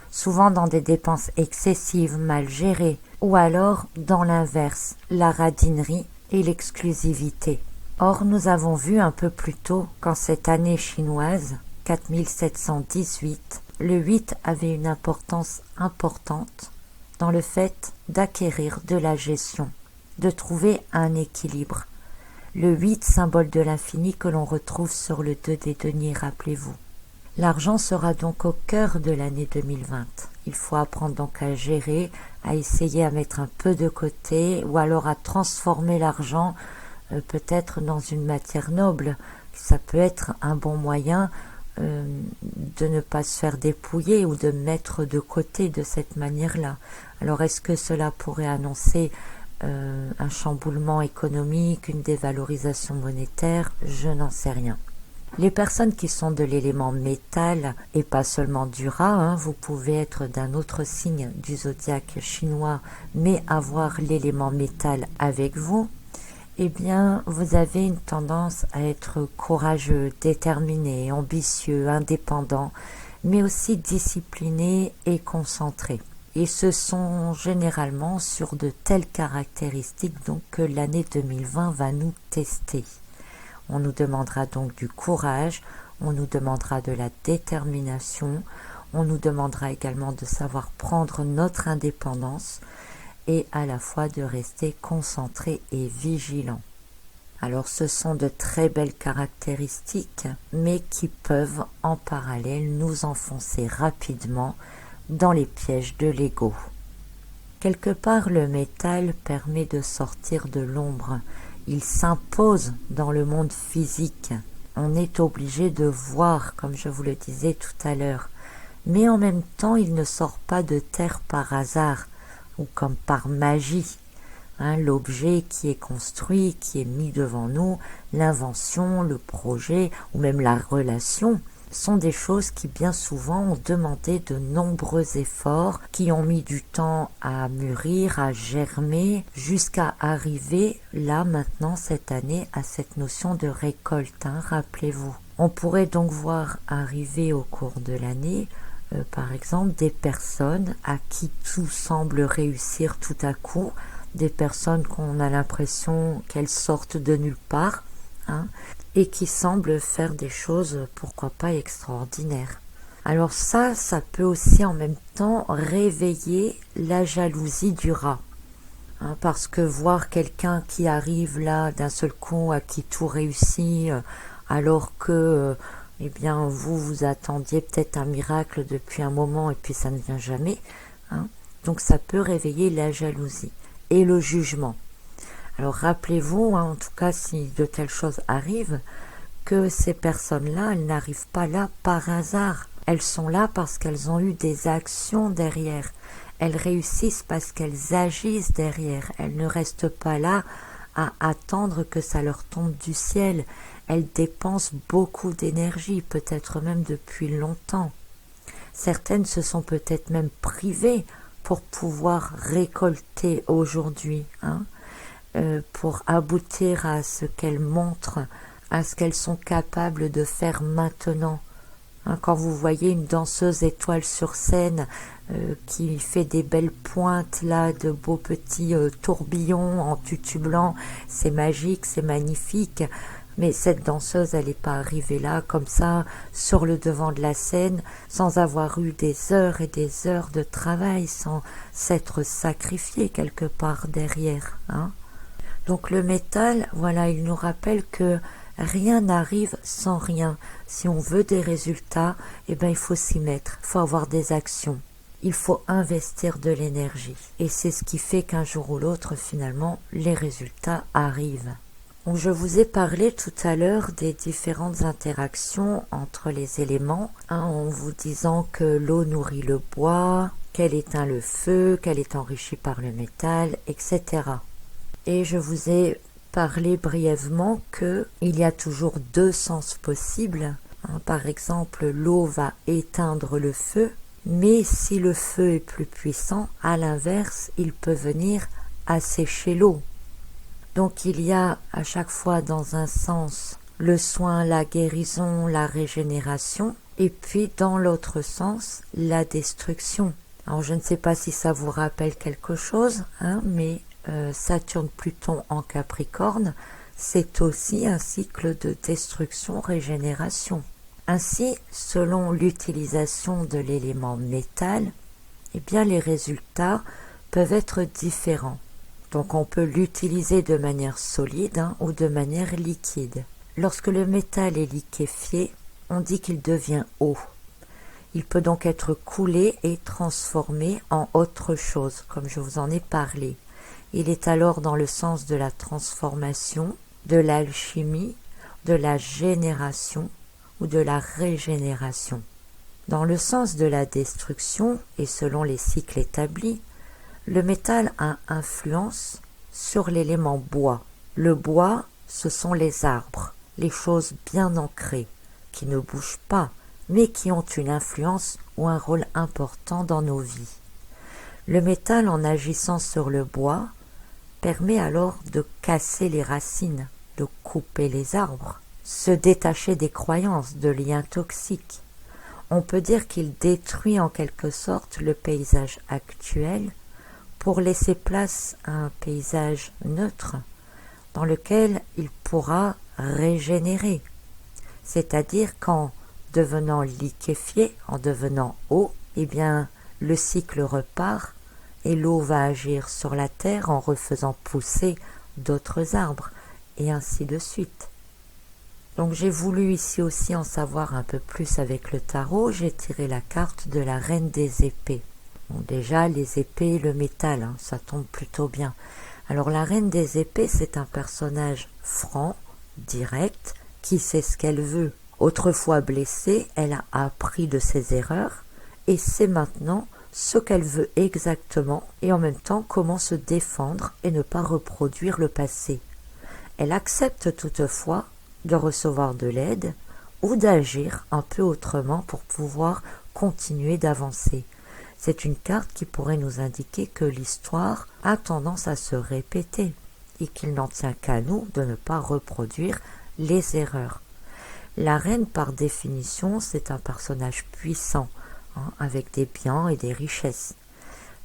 souvent dans des dépenses excessives, mal gérées, ou alors dans l'inverse, la radinerie et l'exclusivité. Or, nous avons vu un peu plus tôt qu'en cette année chinoise, 4718, le 8 avait une importance importante dans le fait d'acquérir de la gestion, de trouver un équilibre. Le 8, symbole de l'infini que l'on retrouve sur le 2 des deniers, rappelez-vous. L'argent sera donc au cœur de l'année 2020. Il faut apprendre donc à gérer, à essayer à mettre un peu de côté, ou alors à transformer l'argent peut-être dans une matière noble. Ça peut être un bon moyen de ne pas se faire dépouiller ou de mettre de côté de cette manière-là. Alors est-ce que cela pourrait annoncer un chamboulement économique, une dévalorisation monétaire? Je n'en sais rien. Les personnes qui sont de l'élément métal, et pas seulement du rat, vous pouvez être d'un autre signe du zodiaque chinois, mais avoir l'élément métal avec vous, eh bien, vous avez une tendance à être courageux, déterminé, ambitieux, indépendant, mais aussi discipliné et concentré. Et ce sont généralement sur de telles caractéristiques donc que l'année 2020 va nous tester. On nous demandera donc du courage, on nous demandera de la détermination, on nous demandera également de savoir prendre notre indépendance et à la fois de rester concentré et vigilant. Alors ce sont de très belles caractéristiques, mais qui peuvent en parallèle nous enfoncer rapidement dans les pièges de l'ego. Quelque part, le métal permet de sortir de l'ombre. Il s'impose dans le monde physique. On est obligé de voir, comme je vous le disais tout à l'heure. Mais en même temps, il ne sort pas de terre par hasard ou comme par magie. L'objet qui est construit, qui est mis devant nous, l'invention, le projet ou même la relation, sont des choses qui bien souvent ont demandé de nombreux efforts, qui ont mis du temps à mûrir, à germer, jusqu'à arriver là maintenant cette année à cette notion de récolte, rappelez-vous. On pourrait donc voir arriver au cours de l'année, par exemple, des personnes à qui tout semble réussir tout à coup, des personnes qu'on a l'impression qu'elles sortent de nulle part, et qui semblent faire des choses, pourquoi pas, extraordinaires. Alors ça peut aussi en même temps réveiller la jalousie du rat. hein, parce que voir quelqu'un qui arrive là d'un seul coup, à qui tout réussit, alors que eh bien vous attendiez peut-être un miracle depuis un moment et puis ça ne vient jamais, hein. Donc ça peut réveiller la jalousie et le jugement. Alors rappelez-vous, hein, en tout cas si de telles choses arrivent, que ces personnes-là, elles n'arrivent pas là par hasard. Elles sont là parce qu'elles ont eu des actions derrière. Elles réussissent parce qu'elles agissent derrière. Elles ne restent pas là à attendre que ça leur tombe du ciel. Elles dépensent beaucoup d'énergie, peut-être même depuis longtemps. Certaines se sont peut-être même privées pour pouvoir récolter aujourd'hui, hein, pour aboutir à ce qu'elles montrent, à ce qu'elles sont capables de faire maintenant. Hein, quand vous voyez une danseuse étoile sur scène qui fait des belles pointes là, de beaux petits tourbillons en tutu blanc, c'est magique, c'est magnifique. Mais cette danseuse, elle n'est pas arrivée là comme ça, sur le devant de la scène, sans avoir eu des heures et des heures de travail, sans s'être sacrifiée quelque part derrière, hein. Donc le métal, voilà, il nous rappelle que rien n'arrive sans rien. Si on veut des résultats, eh ben, il faut s'y mettre, il faut avoir des actions. Il faut investir de l'énergie. Et c'est ce qui fait qu'un jour ou l'autre, finalement, les résultats arrivent. Donc, je vous ai parlé tout à l'heure des différentes interactions entre les éléments, hein, en vous disant que l'eau nourrit le bois, qu'elle éteint le feu, qu'elle est enrichie par le métal, etc. Et je vous ai parlé brièvement qu'il y a toujours deux sens possibles. Hein, par exemple, l'eau va éteindre le feu, mais si le feu est plus puissant, à l'inverse, il peut venir assécher l'eau. Donc il y a à chaque fois dans un sens le soin, la guérison, la régénération, et puis dans l'autre sens, la destruction. Alors je ne sais pas si ça vous rappelle quelque chose, hein, mais Saturne-Pluton en Capricorne, c'est aussi un cycle de destruction-régénération. Ainsi, selon l'utilisation de l'élément métal, eh bien les résultats peuvent être différents. Donc on peut l'utiliser de manière solide, hein, ou de manière liquide. Lorsque le métal est liquéfié, on dit qu'il devient eau. Il peut donc être coulé et transformé en autre chose, comme je vous en ai parlé. Il est alors dans le sens de la transformation, de l'alchimie, de la génération ou de la régénération. Dans le sens de la destruction, et selon les cycles établis, le métal a influence sur l'élément bois. Le bois, ce sont les arbres, les choses bien ancrées, qui ne bougent pas, mais qui ont une influence ou un rôle important dans nos vies. Le métal, en agissant sur le bois, permet alors de casser les racines, de couper les arbres, se détacher des croyances, de liens toxiques. On peut dire qu'il détruit en quelque sorte le paysage actuel pour laisser place à un paysage neutre dans lequel il pourra régénérer. C'est-à-dire qu'en devenant liquéfié, en devenant eau, eh bien le cycle repart et l'eau va agir sur la terre en refaisant pousser d'autres arbres, et ainsi de suite. Donc j'ai voulu ici aussi en savoir un peu plus avec le tarot. J'ai tiré la carte de la reine des épées. Bon, déjà les épées et le métal, hein, ça tombe plutôt bien. Alors la reine des épées, c'est un personnage franc, direct, qui sait ce qu'elle veut. Autrefois blessée, elle a appris de ses erreurs et sait maintenant ce qu'elle veut exactement et en même temps comment se défendre et ne pas reproduire le passé. Elle accepte toutefois de recevoir de l'aide ou d'agir un peu autrement pour pouvoir continuer d'avancer. C'est une carte qui pourrait nous indiquer que l'histoire a tendance à se répéter et qu'il n'en tient qu'à nous de ne pas reproduire les erreurs. La reine, par définition, c'est un personnage puissant, hein, avec des biens et des richesses.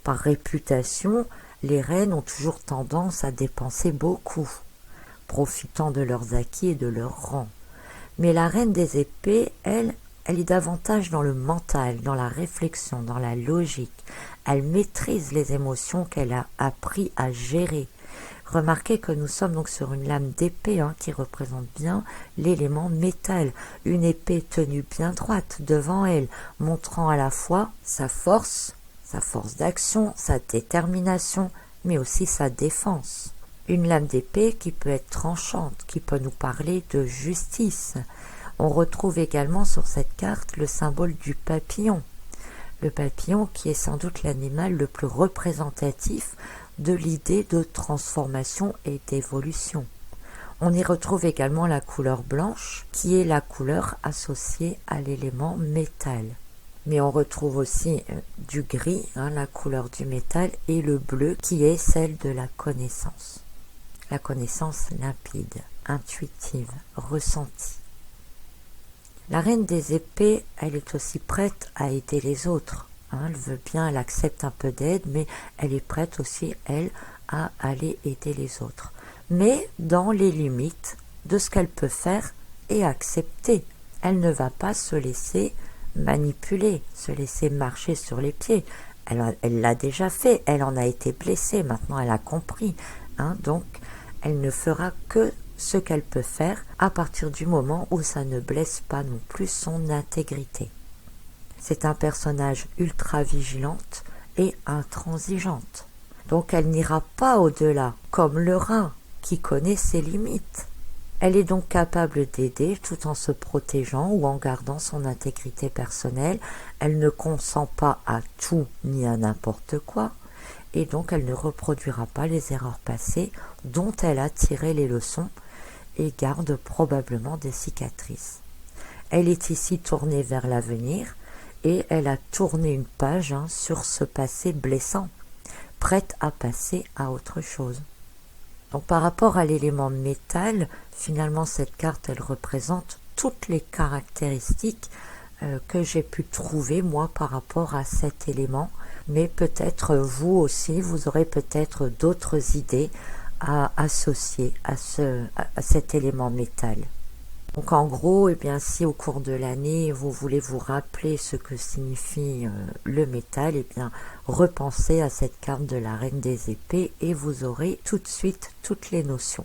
Par réputation, les reines ont toujours tendance à dépenser beaucoup, profitant de leurs acquis et de leur rang. Mais la reine des épées, elle est davantage dans le mental, dans la réflexion, dans la logique. Elle maîtrise les émotions qu'elle a appris à gérer. Remarquez que nous sommes donc sur une lame d'épée qui représente bien l'élément métal. Une épée tenue bien droite devant elle, montrant à la fois sa force d'action, sa détermination, mais aussi sa défense. Une lame d'épée qui peut être tranchante, qui peut nous parler de justice. On retrouve également sur cette carte le symbole du papillon. Le papillon qui est sans doute l'animal le plus représentatif de l'idée de transformation et d'évolution. On y retrouve également la couleur blanche qui est la couleur associée à l'élément métal. Mais on retrouve aussi du gris, la couleur du métal, et le bleu qui est celle de la connaissance. La connaissance limpide, intuitive, ressentie. La reine des épées, elle est aussi prête à aider les autres. Elle veut bien, elle accepte un peu d'aide, mais elle est prête aussi, elle, à aller aider les autres. Mais dans les limites de ce qu'elle peut faire et accepter. Elle ne va pas se laisser manipuler, se laisser marcher sur les pieds. Elle l'a déjà fait, elle en a été blessée, maintenant elle a compris. Donc, elle ne fera que ce qu'elle peut faire à partir du moment où ça ne blesse pas non plus son intégrité. C'est un personnage ultra vigilante et intransigeante. Donc elle n'ira pas au-delà, comme le rat qui connaît ses limites. Elle est donc capable d'aider tout en se protégeant ou en gardant son intégrité personnelle. Elle ne consent pas à tout ni à n'importe quoi. Et donc elle ne reproduira pas les erreurs passées dont elle a tiré les leçons et garde probablement des cicatrices. Elle est ici tournée vers l'avenir et elle a tourné une page sur ce passé blessant, prête à passer à autre chose. Donc par rapport à l'élément métal, finalement cette carte elle représente toutes les caractéristiques que j'ai pu trouver moi par rapport à cet élément, mais peut-être vous aussi vous aurez peut-être d'autres idées à associer à cet élément métal. Donc en gros, si au cours de l'année vous voulez vous rappeler ce que signifie le métal, repensez à cette carte de la Reine des Épées et vous aurez tout de suite toutes les notions.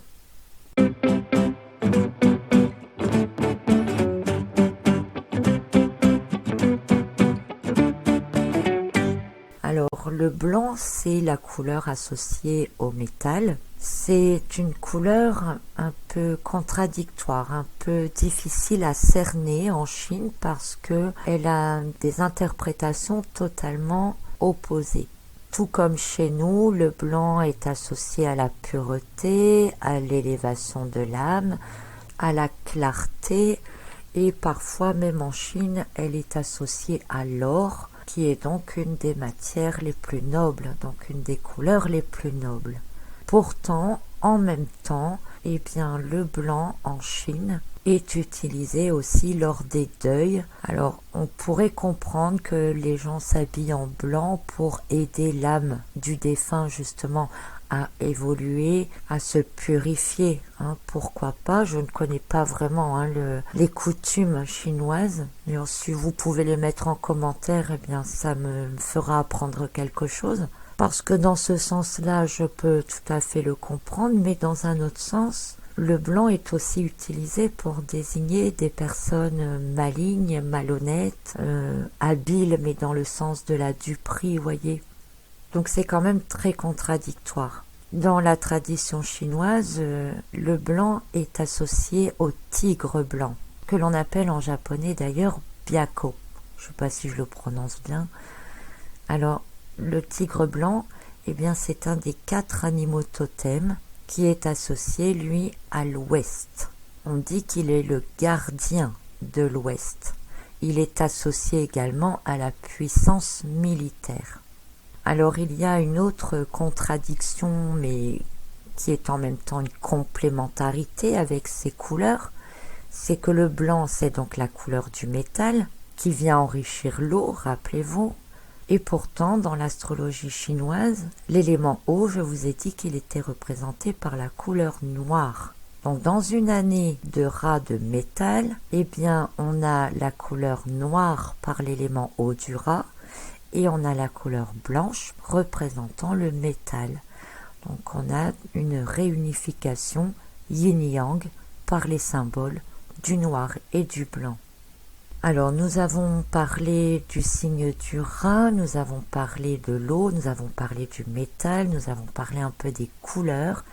Alors le blanc, c'est la couleur associée au métal. C'est une couleur un peu contradictoire, un peu difficile à cerner en Chine parce que elle a des interprétations totalement opposées. Tout comme chez nous, le blanc est associé à la pureté, à l'élévation de l'âme, à la clarté et parfois même en Chine, elle est associée à l'or qui est donc une des matières les plus nobles, donc une des couleurs les plus nobles. Pourtant, en même temps, le blanc en Chine est utilisé aussi lors des deuils. Alors, on pourrait comprendre que les gens s'habillent en blanc pour aider l'âme du défunt justement à évoluer, à se purifier. Pourquoi pas? Je ne connais pas vraiment les coutumes chinoises. Mais si vous pouvez les mettre en commentaire, ça me fera apprendre quelque chose. Parce que dans ce sens-là, je peux tout à fait le comprendre, mais dans un autre sens, le blanc est aussi utilisé pour désigner des personnes malignes, malhonnêtes, habiles, mais dans le sens de la duperie, voyez. Donc c'est quand même très contradictoire. Dans la tradition chinoise, le blanc est associé au tigre blanc, que l'on appelle en japonais d'ailleurs Byakko. Je ne sais pas si je le prononce bien. Alors, le tigre blanc, c'est un des 4 animaux totems qui est associé, lui, à l'Ouest. On dit qu'il est le gardien de l'Ouest. Il est associé également à la puissance militaire. Alors, il y a une autre contradiction, mais qui est en même temps une complémentarité avec ces couleurs, c'est que le blanc, c'est donc la couleur du métal, qui vient enrichir l'eau, rappelez-vous. Et pourtant, dans l'astrologie chinoise, l'élément eau, je vous ai dit qu'il était représenté par la couleur noire. Donc, dans une année de rat de métal, on a la couleur noire par l'élément eau du rat et on a la couleur blanche représentant le métal. Donc on a une réunification yin-yang par les symboles du noir et du blanc. Alors nous avons parlé du signe du rat, nous avons parlé de l'eau, nous avons parlé du métal, nous avons parlé un peu des couleurs,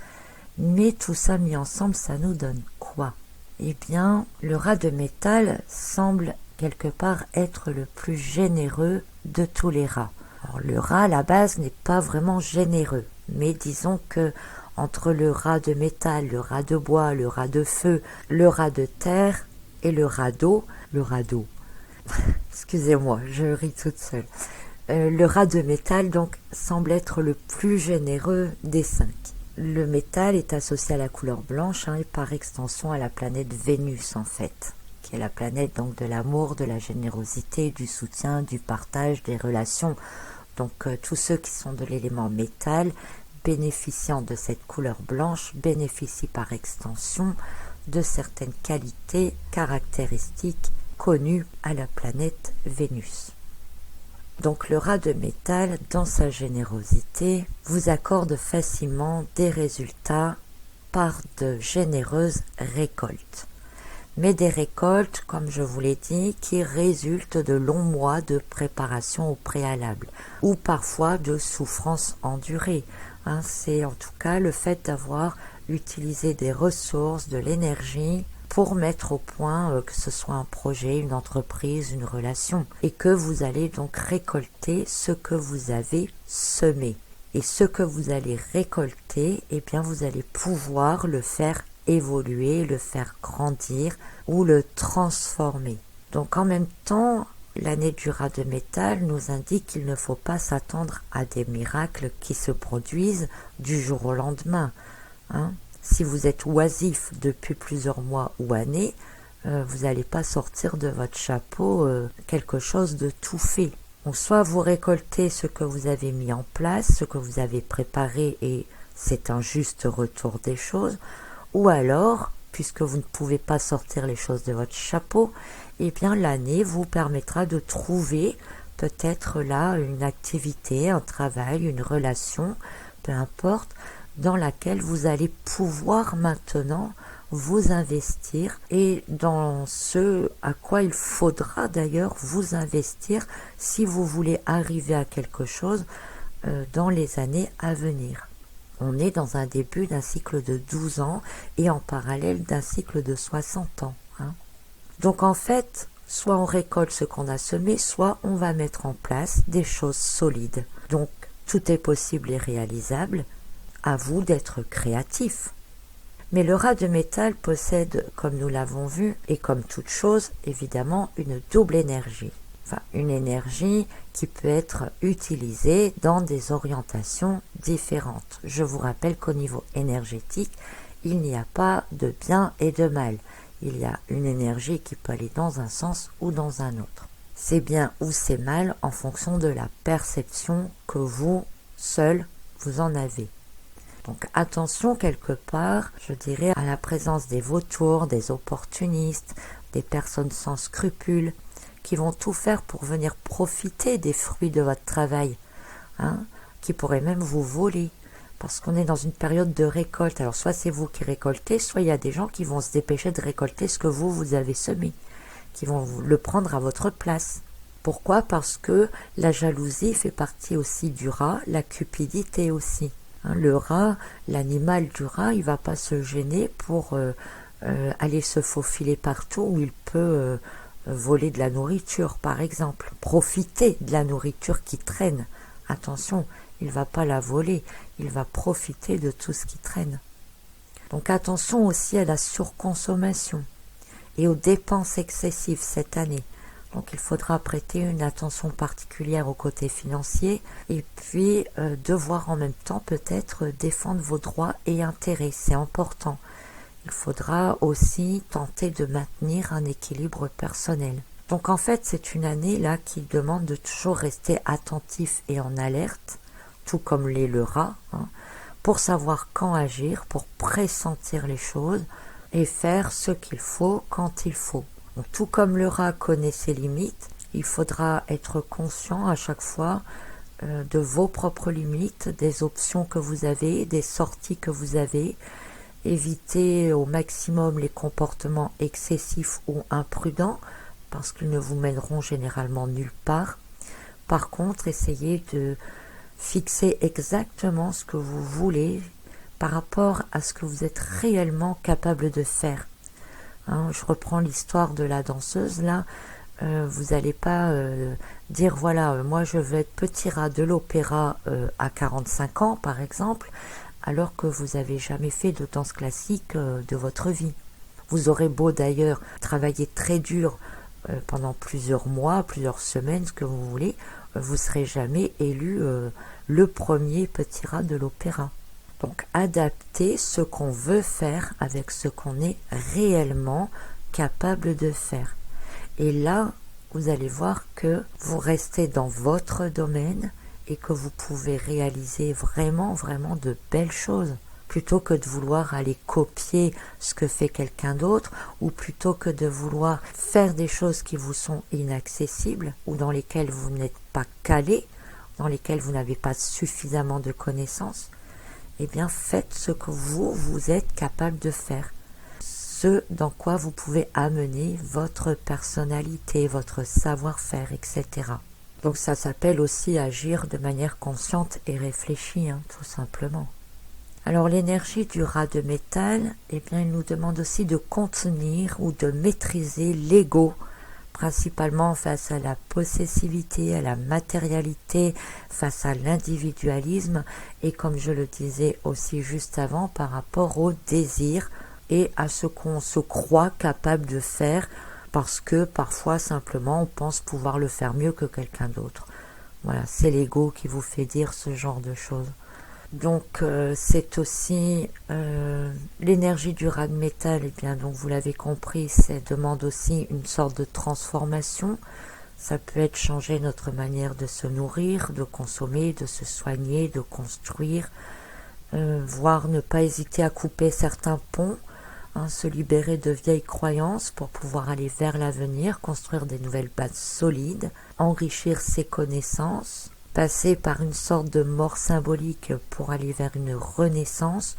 mais tout ça mis ensemble, ça nous donne quoi? Eh bien, le rat de métal semble quelque part être le plus généreux de tous les rats. Alors, le rat à la base n'est pas vraiment généreux, mais disons que entre le rat de métal, le rat de bois, le rat de feu, le rat de terre et le rat d'eau, excusez-moi, je ris toute seule. Le rat de métal donc semble être le plus généreux des 5. Le métal est associé à la couleur blanche et par extension à la planète Vénus en fait, qui est la planète donc de l'amour, de la générosité, du soutien, du partage, des relations. Donc tous ceux qui sont de l'élément métal bénéficiant de cette couleur blanche bénéficient par extension de certaines qualités caractéristiques connues à la planète Vénus. Donc le rat de métal, dans sa générosité, vous accorde facilement des résultats par de généreuses récoltes. Mais des récoltes, comme je vous l'ai dit, qui résultent de longs mois de préparation au préalable, ou parfois de souffrances endurées. C'est en tout cas le fait d'avoir utilisé des ressources, de l'énergie, pour mettre au point que ce soit un projet, une entreprise, une relation, et que vous allez donc récolter ce que vous avez semé. Et ce que vous allez récolter, eh bien vous allez pouvoir le faire évoluer, le faire grandir ou le transformer. Donc en même temps, l'année du rat de métal nous indique qu'il ne faut pas s'attendre à des miracles qui se produisent du jour au lendemain. Si vous êtes oisif depuis plusieurs mois ou années, vous n'allez pas sortir de votre chapeau quelque chose de tout fait. Donc soit vous récoltez ce que vous avez mis en place, ce que vous avez préparé et c'est un juste retour des choses, ou alors, puisque vous ne pouvez pas sortir les choses de votre chapeau, eh bien l'année vous permettra de trouver peut-être là une activité, un travail, une relation, peu importe, dans laquelle vous allez pouvoir maintenant vous investir et dans ce à quoi il faudra d'ailleurs vous investir si vous voulez arriver à quelque chose dans les années à venir. On est dans un début d'un cycle de 12 ans et en parallèle d'un cycle de 60 ans. Donc en fait, soit on récolte ce qu'on a semé, soit on va mettre en place des choses solides. Donc tout est possible et réalisable. À vous d'être créatif. Mais le rat de métal possède, comme nous l'avons vu, et comme toute chose, évidemment, une double énergie. Enfin, une énergie qui peut être utilisée dans des orientations différentes. Je vous rappelle qu'au niveau énergétique, il n'y a pas de bien et de mal. Il y a une énergie qui peut aller dans un sens ou dans un autre. C'est bien ou c'est mal en fonction de la perception que vous, seul, vous en avez. Donc attention quelque part, je dirais, à la présence des vautours, des opportunistes, des personnes sans scrupules, qui vont tout faire pour venir profiter des fruits de votre travail, qui pourraient même vous voler, parce qu'on est dans une période de récolte. Alors soit c'est vous qui récoltez, soit il y a des gens qui vont se dépêcher de récolter ce que vous avez semé, qui vont le prendre à votre place. Pourquoi? Parce que la jalousie fait partie aussi du rat, la cupidité aussi. Le rat, l'animal du rat, il ne va pas se gêner pour aller se faufiler partout où il peut voler de la nourriture, par exemple. Profiter de la nourriture qui traîne. Attention, il ne va pas la voler, il va profiter de tout ce qui traîne. Donc attention aussi à la surconsommation et aux dépenses excessives cette année. Donc il faudra prêter une attention particulière au côté financier et puis devoir en même temps peut-être défendre vos droits et intérêts, c'est important. Il faudra aussi tenter de maintenir un équilibre personnel. Donc en fait c'est une année là qui demande de toujours rester attentif et en alerte, tout comme l'est le rat, pour savoir quand agir, pour pressentir les choses et faire ce qu'il faut quand il faut. Donc, tout comme le rat connaît ses limites, il faudra être conscient à chaque fois de vos propres limites, des options que vous avez, des sorties que vous avez. Évitez au maximum les comportements excessifs ou imprudents parce qu'ils ne vous mèneront généralement nulle part. Par contre, essayez de fixer exactement ce que vous voulez par rapport à ce que vous êtes réellement capable de faire. Je reprends l'histoire de la danseuse là. Vous n'allez pas dire voilà, moi je veux être petit rat de l'opéra à 45 ans par exemple, alors que vous n'avez jamais fait de danse classique de votre vie. Vous aurez beau d'ailleurs travailler très dur pendant plusieurs mois, plusieurs semaines, ce que vous voulez, vous ne serez jamais élu le premier petit rat de l'opéra. Donc adaptez ce qu'on veut faire avec ce qu'on est réellement capable de faire. Et là, vous allez voir que vous restez dans votre domaine et que vous pouvez réaliser vraiment, vraiment de belles choses. Plutôt que de vouloir aller copier ce que fait quelqu'un d'autre, ou plutôt que de vouloir faire des choses qui vous sont inaccessibles, ou dans lesquelles vous n'êtes pas calé, dans lesquelles vous n'avez pas suffisamment de connaissances, eh bien faites ce que vous êtes capable de faire. Ce dans quoi vous pouvez amener votre personnalité, votre savoir-faire, etc. Donc ça s'appelle aussi agir de manière consciente et réfléchie, tout simplement. Alors l'énergie du rat de métal, eh bien il nous demande aussi de contenir ou de maîtriser l'ego, principalement face à la possessivité, à la matérialité, face à l'individualisme et comme je le disais aussi juste avant par rapport au désir et à ce qu'on se croit capable de faire parce que parfois simplement on pense pouvoir le faire mieux que quelqu'un d'autre. Voilà, c'est l'ego qui vous fait dire ce genre de choses. Donc c'est aussi l'énergie du rat de métal, et bien donc vous l'avez compris, ça demande aussi une sorte de transformation. Ça peut être changer notre manière de se nourrir, de consommer, de se soigner, de construire, voire ne pas hésiter à couper certains ponts, se libérer de vieilles croyances pour pouvoir aller vers l'avenir, construire des nouvelles bases solides, enrichir ses connaissances, passer par une sorte de mort symbolique pour aller vers une renaissance,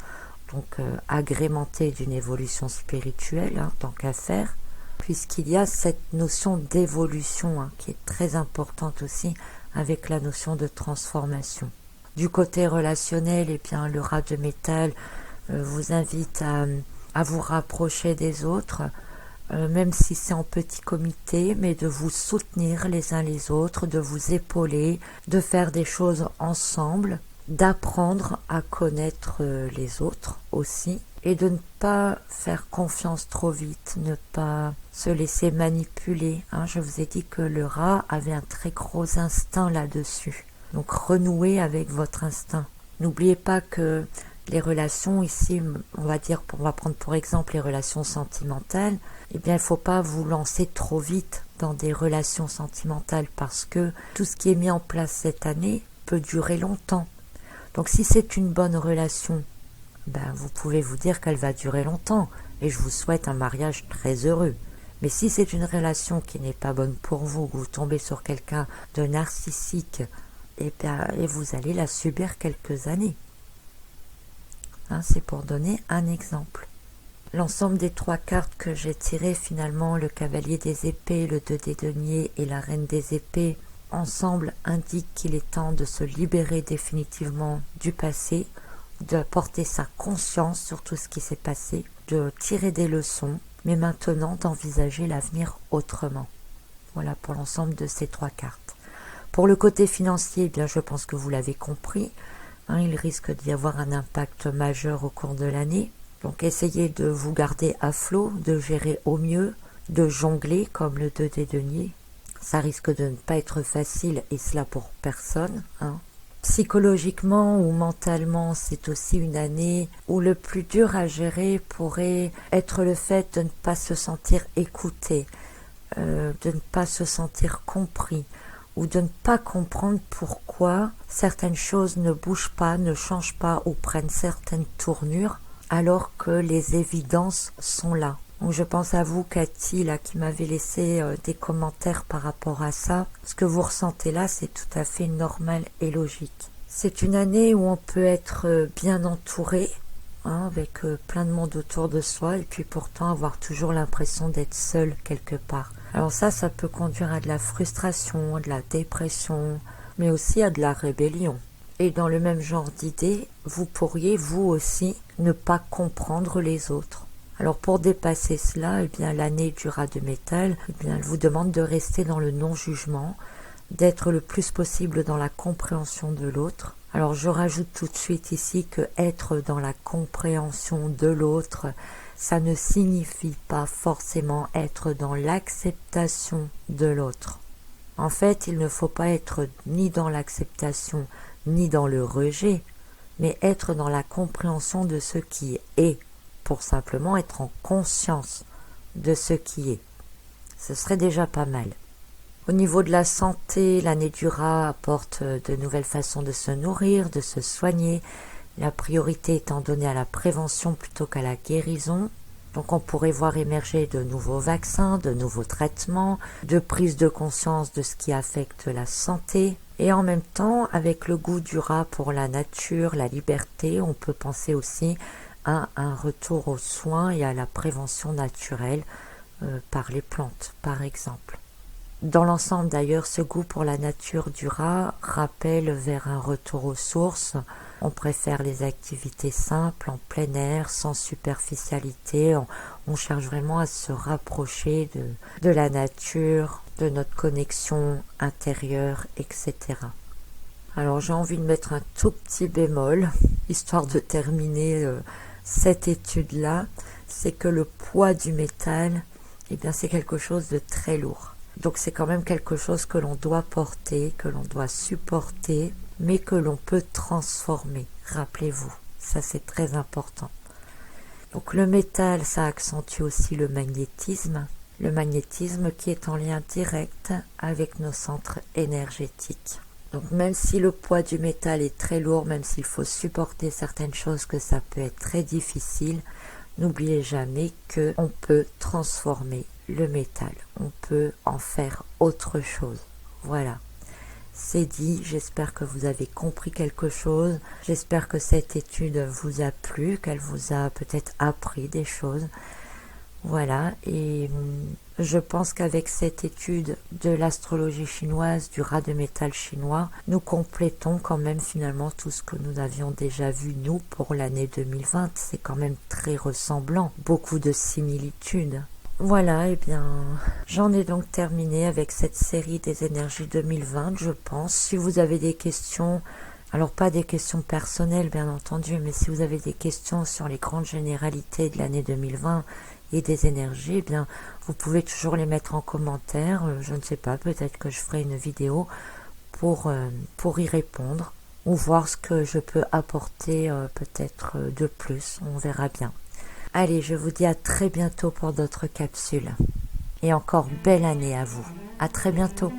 donc agrémentée d'une évolution spirituelle, tant qu'à faire, puisqu'il y a cette notion d'évolution qui est très importante aussi avec la notion de transformation. Du côté relationnel, eh bien, le rat de métal vous invite à vous rapprocher des autres, même si c'est en petit comité, mais de vous soutenir les uns les autres, de vous épauler, de faire des choses ensemble, d'apprendre à connaître les autres aussi, et de ne pas faire confiance trop vite, ne pas se laisser manipuler. Je vous ai dit que le rat avait un très gros instinct là-dessus. Donc renouez avec votre instinct. N'oubliez pas que les relations ici, on va prendre pour exemple les relations sentimentales, eh bien il ne faut pas vous lancer trop vite dans des relations sentimentales parce que tout ce qui est mis en place cette année peut durer longtemps. Donc si c'est une bonne relation, vous pouvez vous dire qu'elle va durer longtemps et je vous souhaite un mariage très heureux. Mais si c'est une relation qui n'est pas bonne pour vous, que vous tombez sur quelqu'un de narcissique, et vous allez la subir quelques années. C'est pour donner un exemple. L'ensemble des 3 cartes que j'ai tirées, finalement, le cavalier des épées, le 2 des deniers et la reine des épées, ensemble indiquent qu'il est temps de se libérer définitivement du passé, de porter sa conscience sur tout ce qui s'est passé, de tirer des leçons, mais maintenant d'envisager l'avenir autrement. Voilà pour l'ensemble de ces 3 cartes. Pour le côté financier, eh bien, je pense que vous l'avez compris, il risque d'y avoir un impact majeur au cours de l'année. Donc essayez de vous garder à flot, de gérer au mieux, de jongler comme le 2 des deniers. Ça risque de ne pas être facile et cela pour personne. Psychologiquement ou mentalement, c'est aussi une année où le plus dur à gérer pourrait être le fait de ne pas se sentir écouté, de ne pas se sentir compris, ou de ne pas comprendre pourquoi certaines choses ne bougent pas, ne changent pas ou prennent certaines tournures alors que les évidences sont là. Donc je pense à vous, Cathy, là, qui m'avez laissé des commentaires par rapport à ça. Ce que vous ressentez là, c'est tout à fait normal et logique. C'est une année où on peut être bien entouré, avec plein de monde autour de soi, et puis pourtant avoir toujours l'impression d'être seul quelque part. Alors ça peut conduire à de la frustration, à de la dépression, mais aussi à de la rébellion. Et dans le même genre d'idée, vous pourriez, vous aussi, ne pas comprendre les autres. Alors pour dépasser cela, eh bien l'année du rat de métal, eh bien, elle vous demande de rester dans le non-jugement, d'être le plus possible dans la compréhension de l'autre. Alors je rajoute tout de suite ici que être dans la compréhension de l'autre, ça ne signifie pas forcément être dans l'acceptation de l'autre. En fait, il ne faut pas être ni dans l'acceptation ni dans le rejet, mais être dans la compréhension de ce qui est, pour simplement être en conscience de ce qui est. Ce serait déjà pas mal. Au niveau de la santé, l'année du rat apporte de nouvelles façons de se nourrir, de se soigner, la priorité étant donnée à la prévention plutôt qu'à la guérison. Donc on pourrait voir émerger de nouveaux vaccins, de nouveaux traitements, de prise de conscience de ce qui affecte la santé. Et en même temps, avec le goût du rat pour la nature, la liberté, on peut penser aussi à un retour aux soins et à la prévention naturelle par les plantes, par exemple. Dans l'ensemble d'ailleurs, ce goût pour la nature du rat rappelle vers un retour aux sources. On préfère les activités simples, en plein air, sans superficialité. On cherche vraiment à se rapprocher de la nature, de notre connexion intérieure, etc. Alors j'ai envie de mettre un tout petit bémol, histoire de terminer cette étude-là, c'est que le poids du métal, eh bien c'est quelque chose de très lourd. Donc c'est quand même quelque chose que l'on doit porter, que l'on doit supporter, mais que l'on peut transformer, rappelez-vous, ça c'est très important. Donc le métal, ça accentue aussi le magnétisme qui est en lien direct avec nos centres énergétiques. Donc même si le poids du métal est très lourd, même s'il faut supporter certaines choses, que ça peut être très difficile, n'oubliez jamais qu'on peut transformer le métal, on peut en faire autre chose. Voilà, c'est dit, j'espère que vous avez compris quelque chose, j'espère que cette étude vous a plu, qu'elle vous a peut-être appris des choses. Voilà, et je pense qu'avec cette étude de l'astrologie chinoise, du rat de métal chinois, nous complétons quand même finalement tout ce que nous avions déjà vu, nous, pour l'année 2020. C'est quand même très ressemblant, beaucoup de similitudes. Voilà, et bien, j'en ai donc terminé avec cette série des énergies 2020, je pense. Si vous avez des questions, alors pas des questions personnelles, bien entendu, mais si vous avez des questions sur les grandes généralités de l'année 2020 et des énergies, eh bien, vous pouvez toujours les mettre en commentaire. Je ne sais pas, peut-être que je ferai une vidéo pour y répondre ou voir ce que je peux apporter peut-être de plus. On verra bien. Allez, je vous dis à très bientôt pour d'autres capsules. Et encore belle année à vous. À très bientôt.